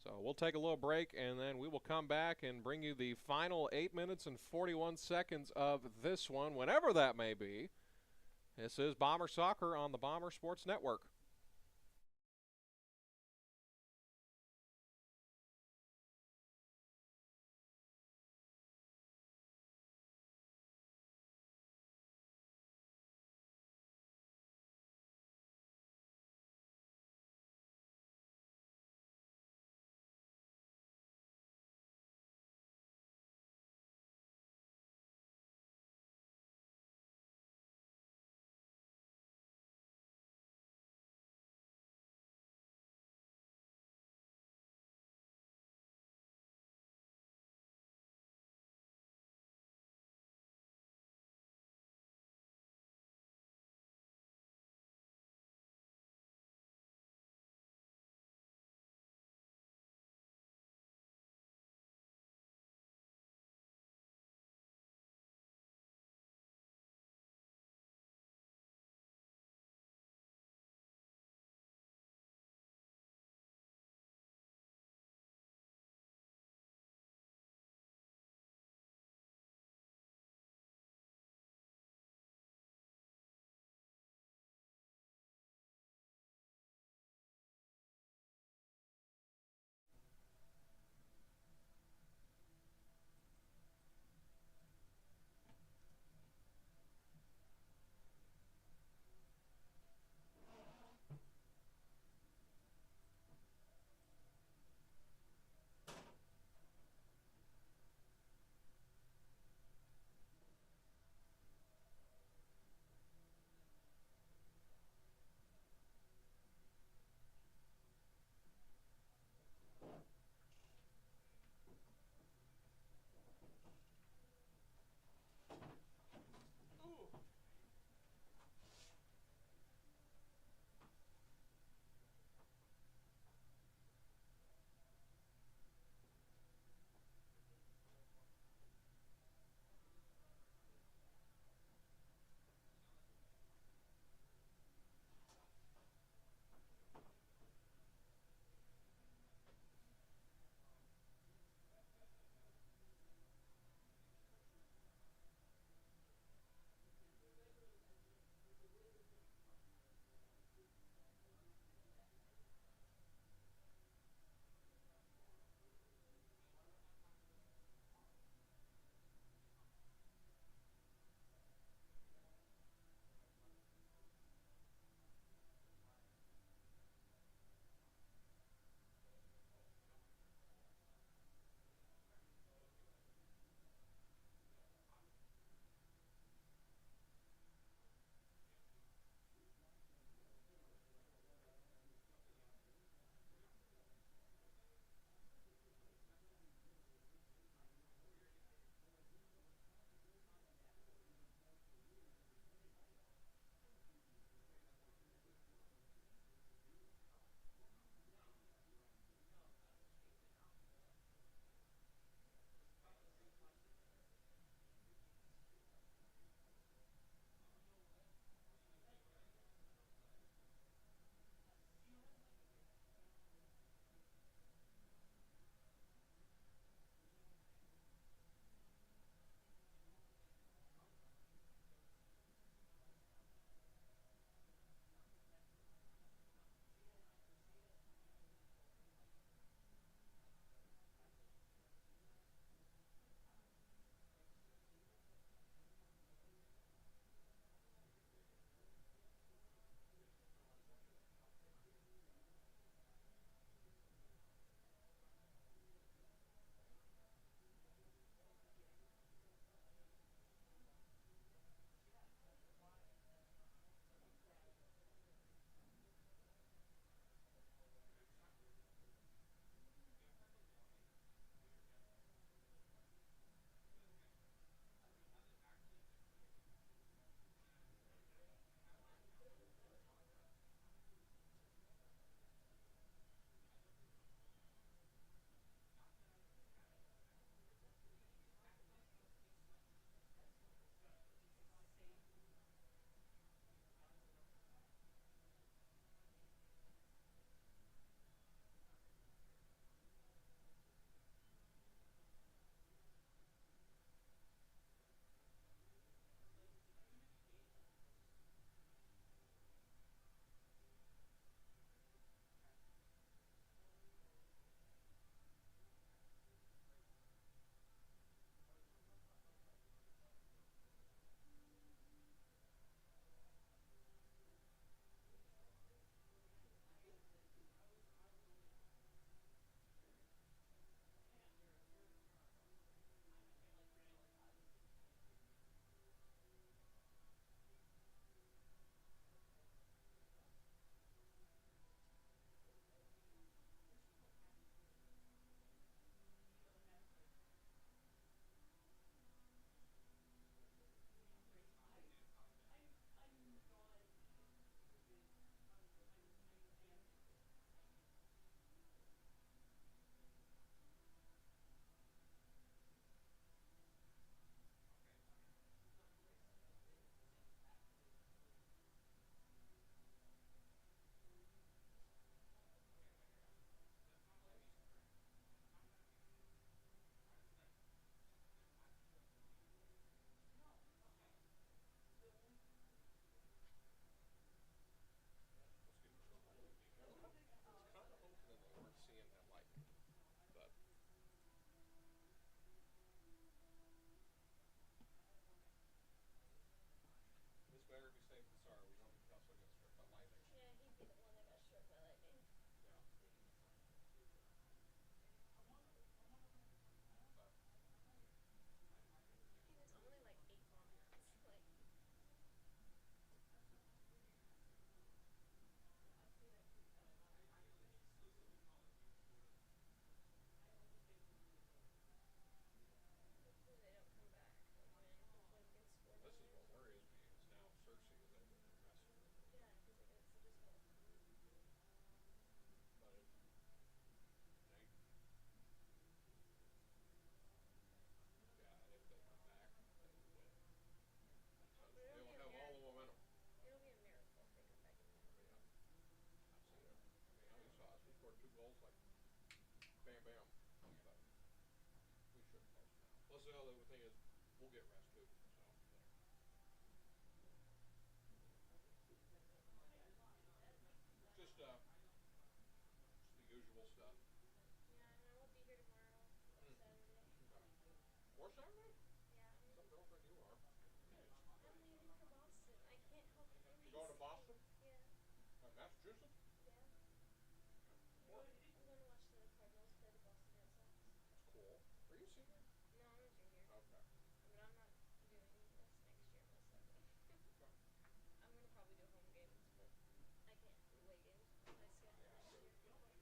So we'll take a little break, and then we will come back and bring you the final 8 minutes and 41 seconds of this one, whenever that may be. This is Bomber Soccer on the Bomber Sports Network. get rest too. So just the usual stuff.
Yeah, and I won't be here tomorrow or Saturday.
Okay. Or Saturday?
Yeah,
Some girlfriend you are.
I'm leaving for Boston. I can't help the
You're
family
going to
stay.
Boston?
Yeah,
Massachusetts?
yeah.
Well,
I'm going to watch the Cardinals play the Boston Red Sox.
that's cool. Are you a senior?
No, I'm a junior,
Okay.
but I'm not doing this next year most likely.
Okay.
I'm gonna probably do home games, but I can't do away games with my schedule
Yeah, I
next
get
year.
it.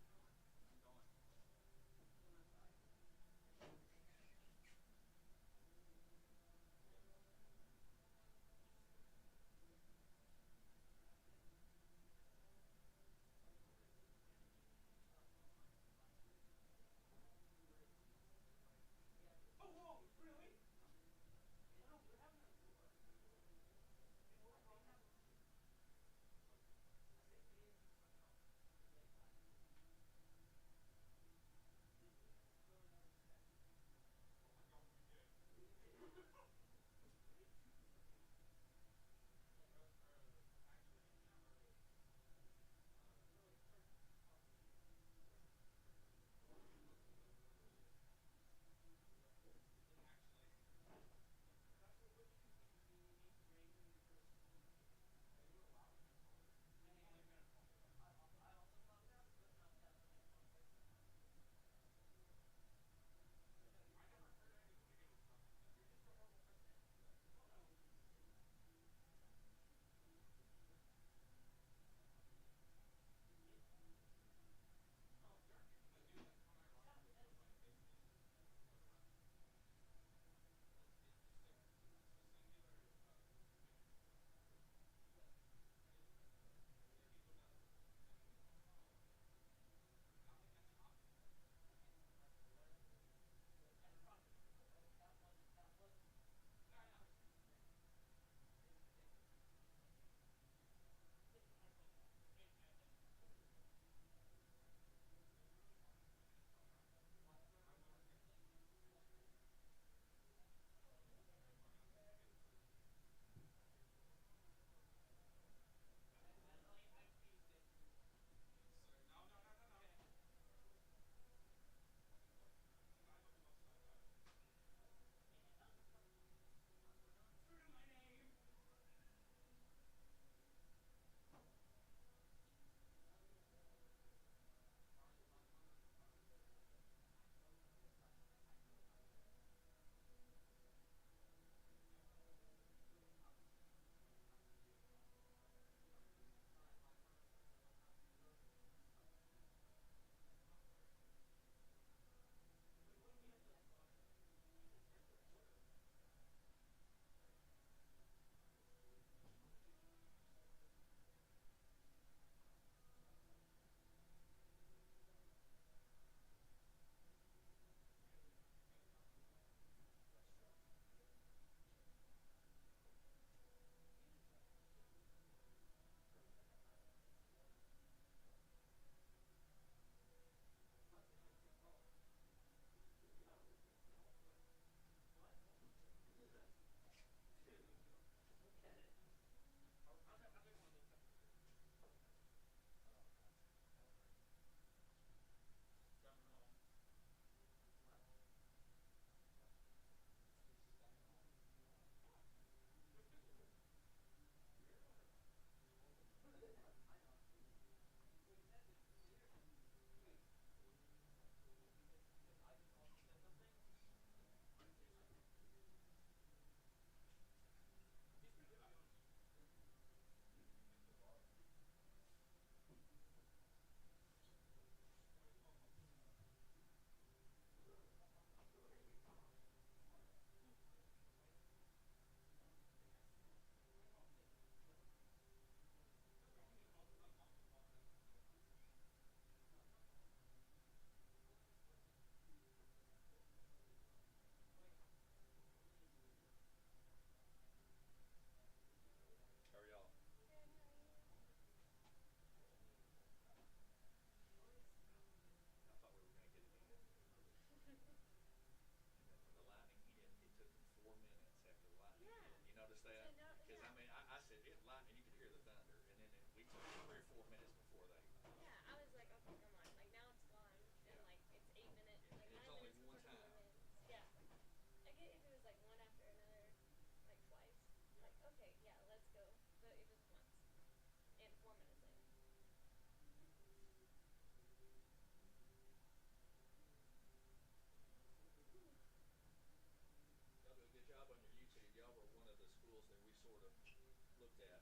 Yeah,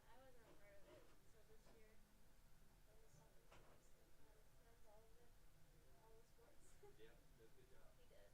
I wasn't a part of it. So this year, when the soccer team runs all of it, all the sports. He does.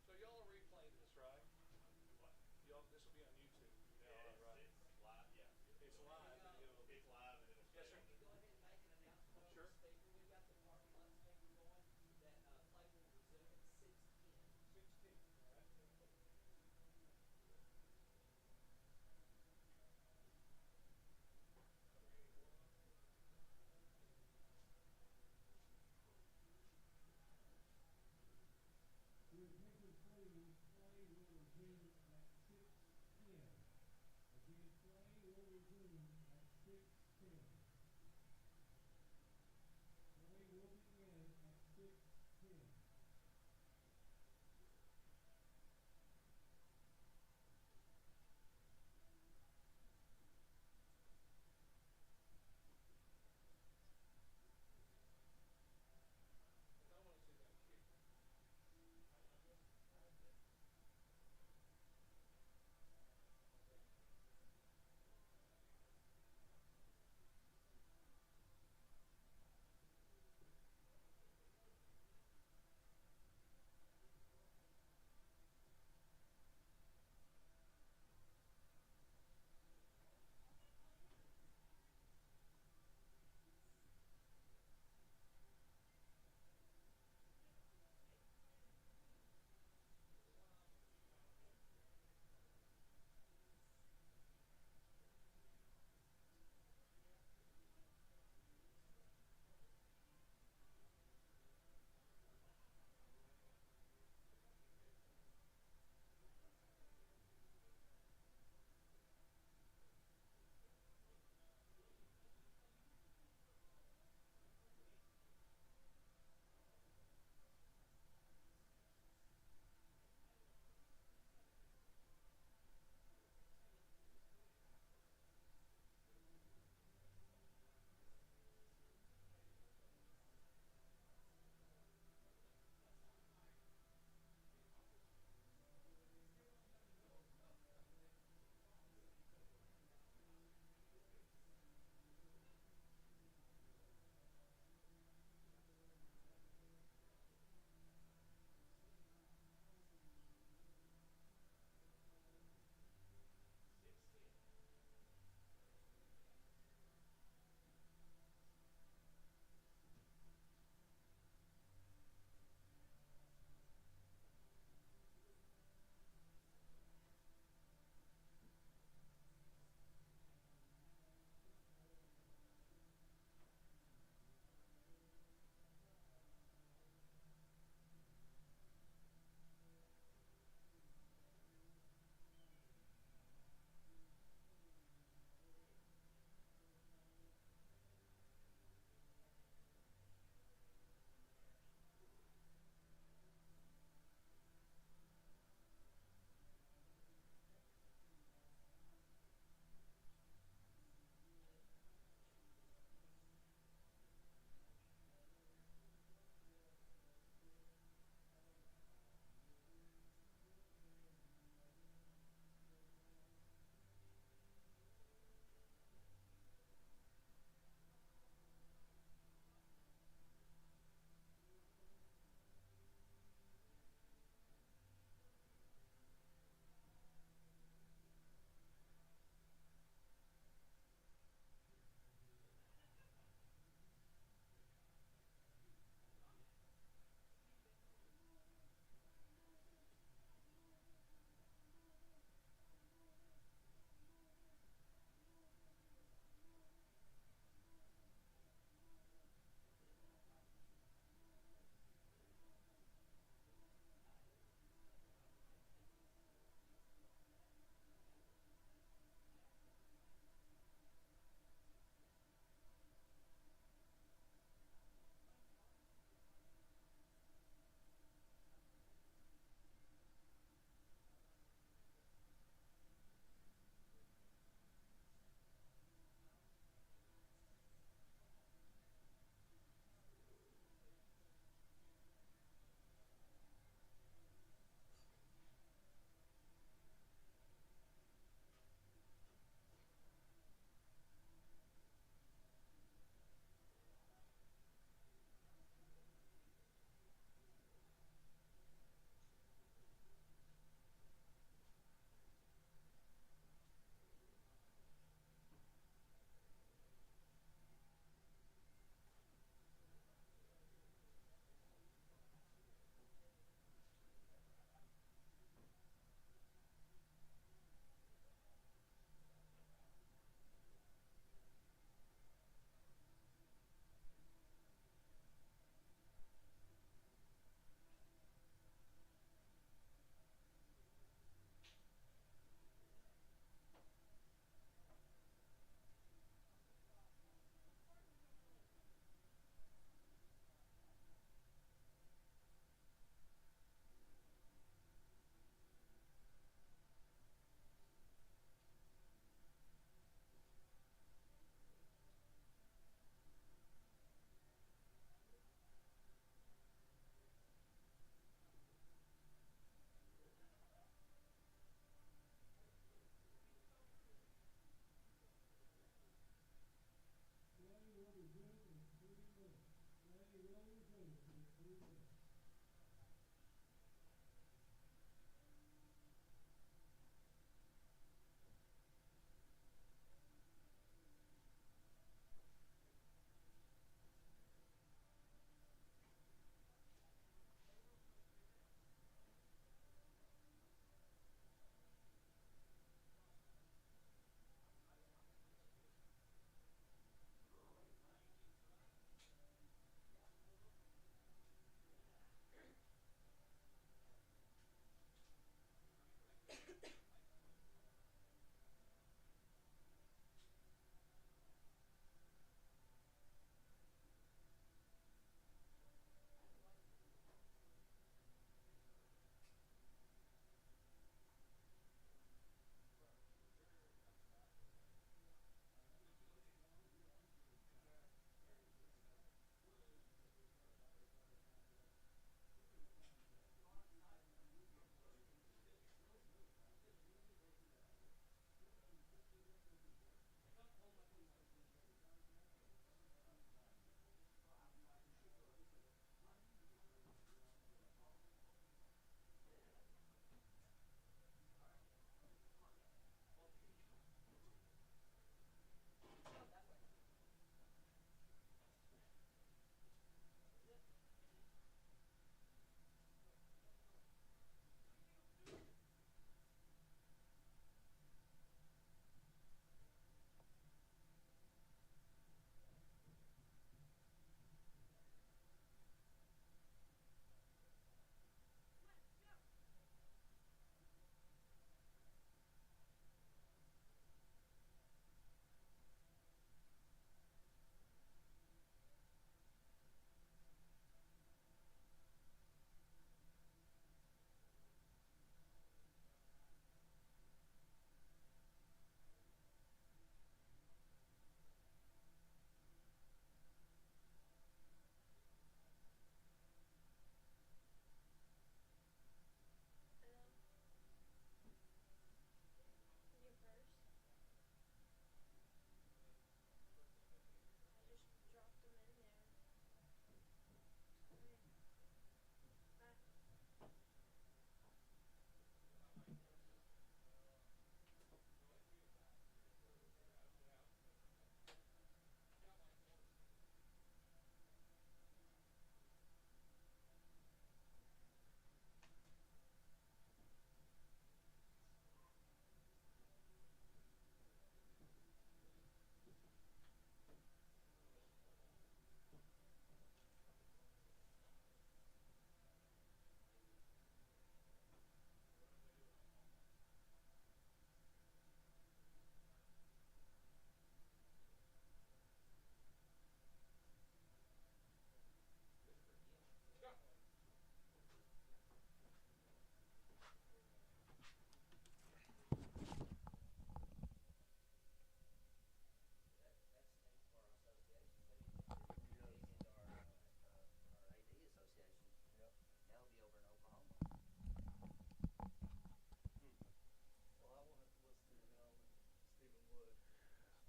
So y'all are replaying this, right? Y'all, this will be on YouTube from now on, right? It's live, and it'll. Yes, sir.
Let me go ahead and make an announcement over
Sure.
the speaker. We've got the parking lot speaker going. That play will resume at 6:10.
6:10. All right.
Your attention please, play will resume at 6:10. Again, play will resume at 6:10.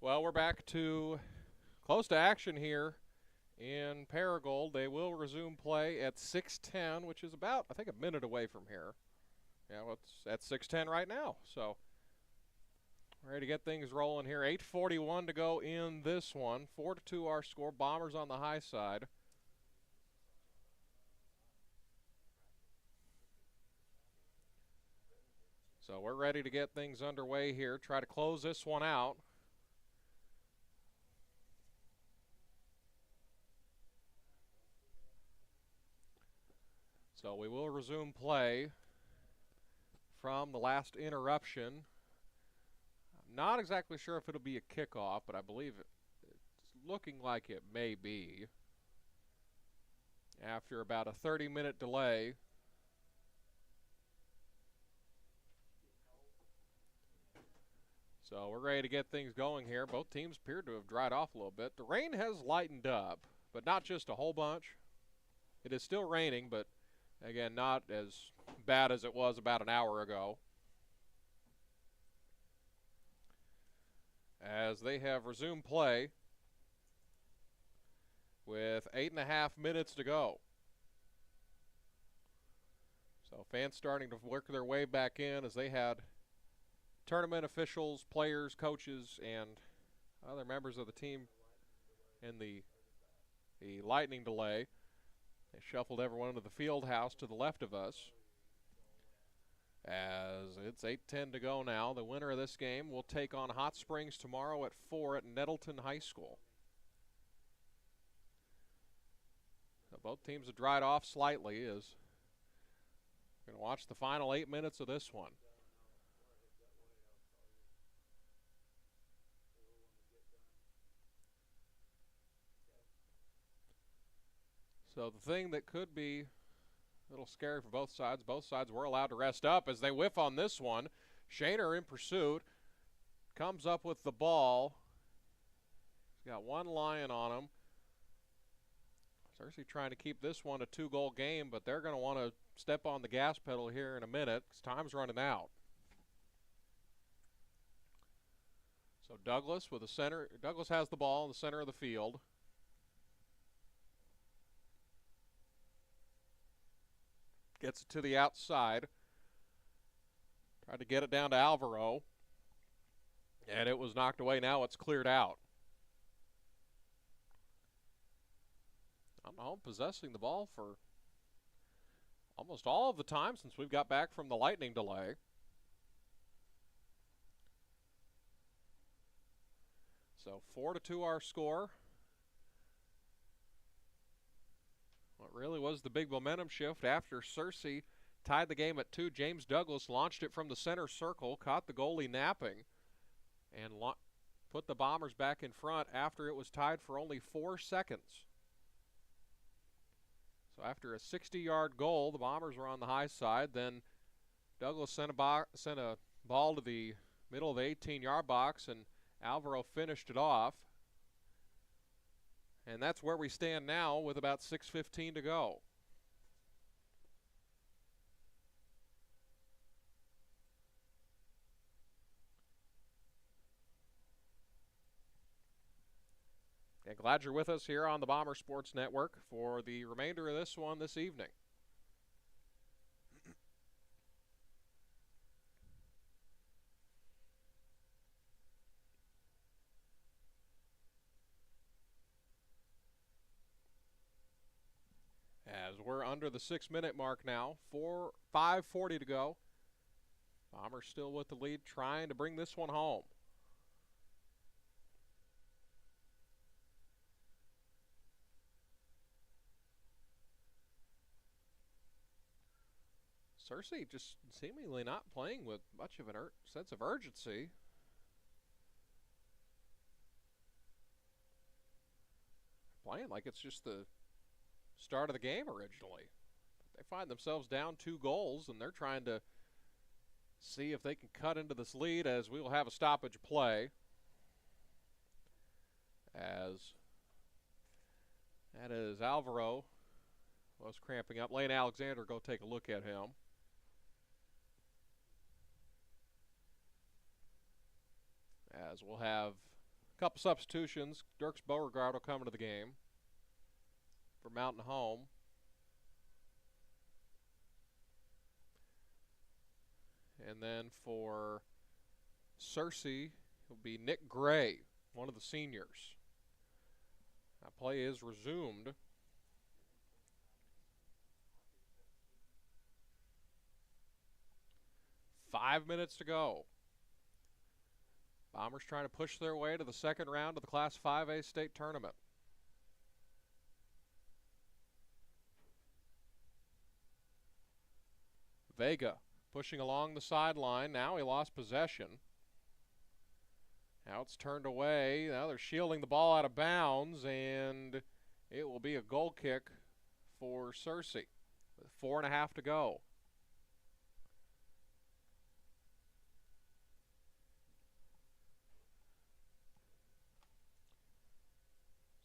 Well, we're back to close to action here in Paragould. They will resume play at 6:10, which is about, I think, a minute away from here. Yeah, well, it's at 6:10 right now. So, ready to get things rolling here. 8:41 to go in this one. 4-2 our score. Bombers on the high side. So we're ready to get things underway here. Try to close this one out. So we will resume play from the last interruption. I'm not exactly sure if it'll be a kickoff, but I believe it's looking like it may be. After about a 30-minute delay. So we're ready to get things going here. Both teams appear to have dried off a little bit. The rain has lightened up, but not just a whole bunch. It is still raining, but again, not as bad as it was about an hour ago. As they have resumed play with 8.5 minutes to go. So fans starting to work their way back in as they had tournament officials, players, coaches, and other members of the team in the lightning delay. They shuffled everyone into the field house to the left of us. As it's 8:10 to go now. The winner of this game will take on Hot Springs tomorrow at 4 at Nettleton High School. So both teams have dried off slightly as we're going to watch the final 8 minutes of this one. So the thing that could be a little scary for both sides were allowed to rest up as they whiff on this one. Shaner in pursuit, comes up with the ball. He's got one Lion on him. Searcy trying to keep this one a 2-goal game, but they're going to want to step on the gas pedal here in a minute because time's running out. So Douglas with the center. Douglas has the ball in the center of the field. Gets it to the outside. Tried to get it down to Alvaro. And it was knocked away. Now it's cleared out. I'm home possessing the ball for almost all of the time since we've got back from the lightning delay. So 4-2 our score. What really was the big momentum shift after Searcy tied the game at 2. James Douglas launched it from the center circle, caught the goalie napping, and put the Bombers back in front after it was tied for only 4 seconds. So after a 60-yard goal, the Bombers were on the high side. Then Douglas sent a ball to the middle of the 18-yard box, and Alvaro finished it off. And that's where we stand now with about 6:15 to go. And glad you're with us here on the Bomber Sports Network for the remainder of this one this evening. As we're under the 6-minute mark now, 5:40 to go. Bombers still with the lead, trying to bring this one home. Searcy just seemingly not playing with much of a sense of urgency. Playing like it's just the start of the game originally. They find themselves down 2 goals, and they're trying to see if they can cut into this lead as we will have a stoppage play. As that is Alvaro was cramping up. Lane Alexander, go take a look at him. As we'll have Couple substitutions. Dirks Beauregard will come into the game for Mountain Home. And then for Searcy, it'll be Nick Gray, one of the seniors. That play is resumed. .5 minutes to go. Bombers trying to push their way to the second round of the Class 5A state tournament. Vega pushing along the sideline. Now he lost possession. Now it's turned away. Now they're shielding the ball out of bounds, and it will be a goal kick for Searcy with 4.5 to go.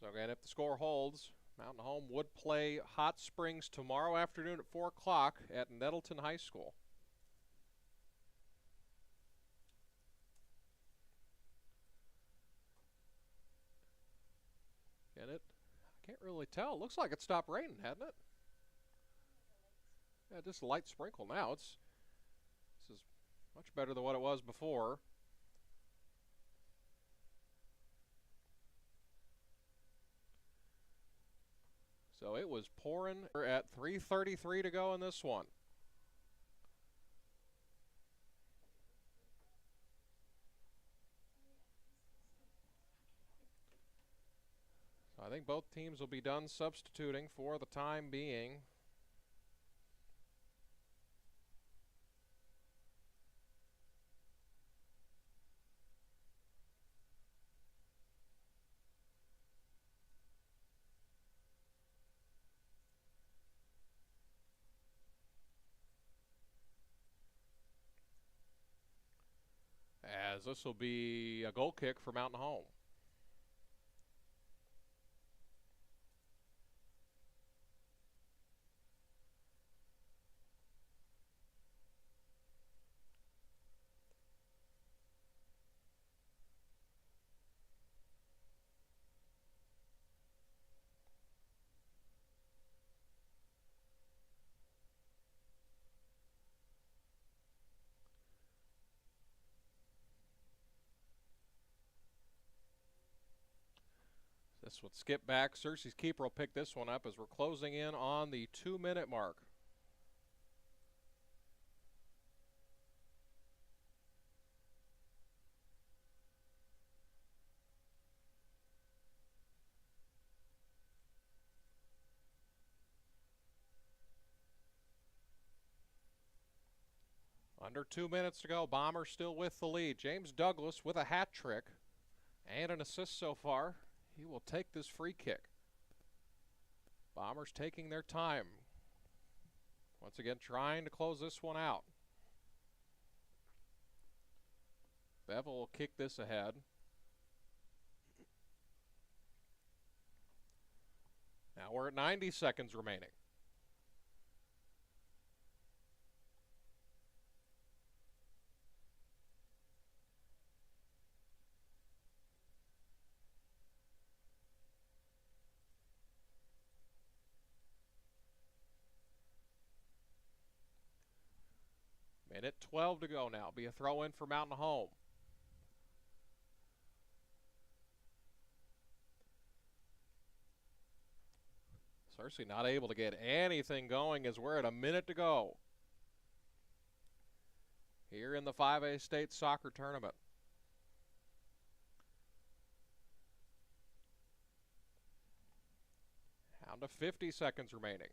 So again, if the score holds, Mountain Home would play Hot Springs tomorrow afternoon at 4 o'clock at Nettleton High School. Get it? I can't really tell. Looks like it stopped raining, hadn't it? Yeah, just a light sprinkle now. This is much better than what it was before. So it was pouring at 3:33 to go in this one. So I think both teams will be done substituting for the time being. As this will be a goal kick for Mountain Home. This would skip back. Searcy's keeper will pick this one up as we're closing in on the 2-minute mark. Under 2 minutes to go. Bombers still with the lead. James Douglas with a hat trick and an assist so far. He will take this free kick. Bombers taking their time. Once again, trying to close this one out. Bevel will kick this ahead. Now we're at 90 seconds remaining. Minute 12 to go now. Be a throw in for Mountain Home. Searcy not able to get anything going as we're at a minute to go here in the 5A state soccer tournament. Down to 50 seconds remaining.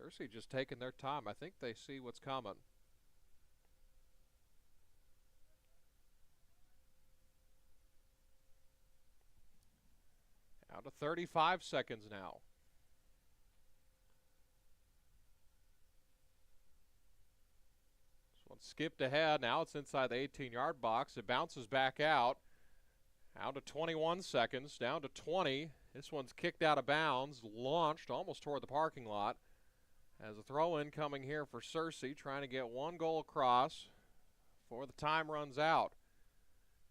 Searcy just taking their time. I think they see what's coming. Down to 35 seconds now. This one skipped ahead. Now it's inside the 18-yard box. It bounces back out. Down to 21 seconds. Down to 20. This one's kicked out of bounds. Launched almost toward the parking lot. As a throw-in coming here for Searcy, trying to get one goal across before the time runs out.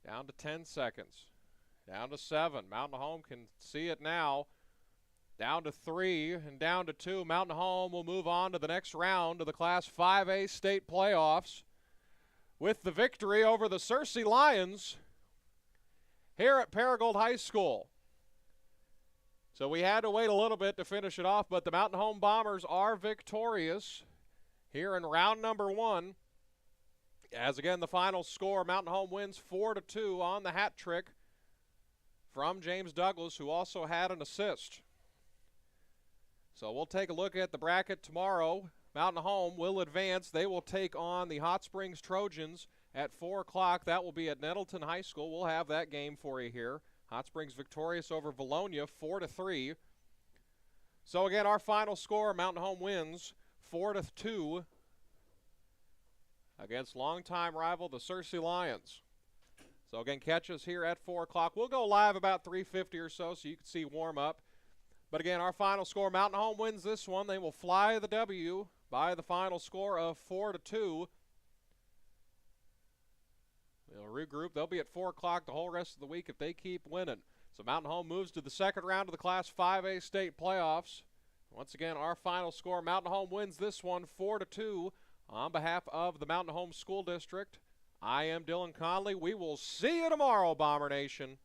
Down to 10 seconds. Down to 7. Mountain Home can see it now. Down to 3 and down to 2. Mountain Home will move on to the next round of the Class 5A state playoffs with the victory over the Searcy Lions here at Paragould High School. So we had to wait a little bit to finish it off, but the Mountain Home Bombers are victorious here in round number 1. As again, the final score, Mountain Home wins 4-2 on the hat trick from James Douglas, who also had an assist. So we'll take a look at the bracket tomorrow. Mountain Home will advance. They will take on the Hot Springs Trojans at 4 o'clock. That will be at Nettleton High School. We'll have that game for you here. Hot Springs victorious over Valonia 4-3. So again, our final score, Mountain Home wins 4-2 against longtime rival the Searcy Lions. So again, catch us here at 4 o'clock. We'll go live about 3:50 or so you can see warm up. But again, our final score, Mountain Home wins this one. They will fly the W by the final score of 4-2. They'll regroup. They'll be at 4 o'clock the whole rest of the week if they keep winning. So Mountain Home moves to the second round of the Class 5A state playoffs. Once again, our final score, Mountain Home wins this one 4-2 on behalf of the Mountain Home School District. I am Dylan Conley. We will see you tomorrow, Bomber Nation.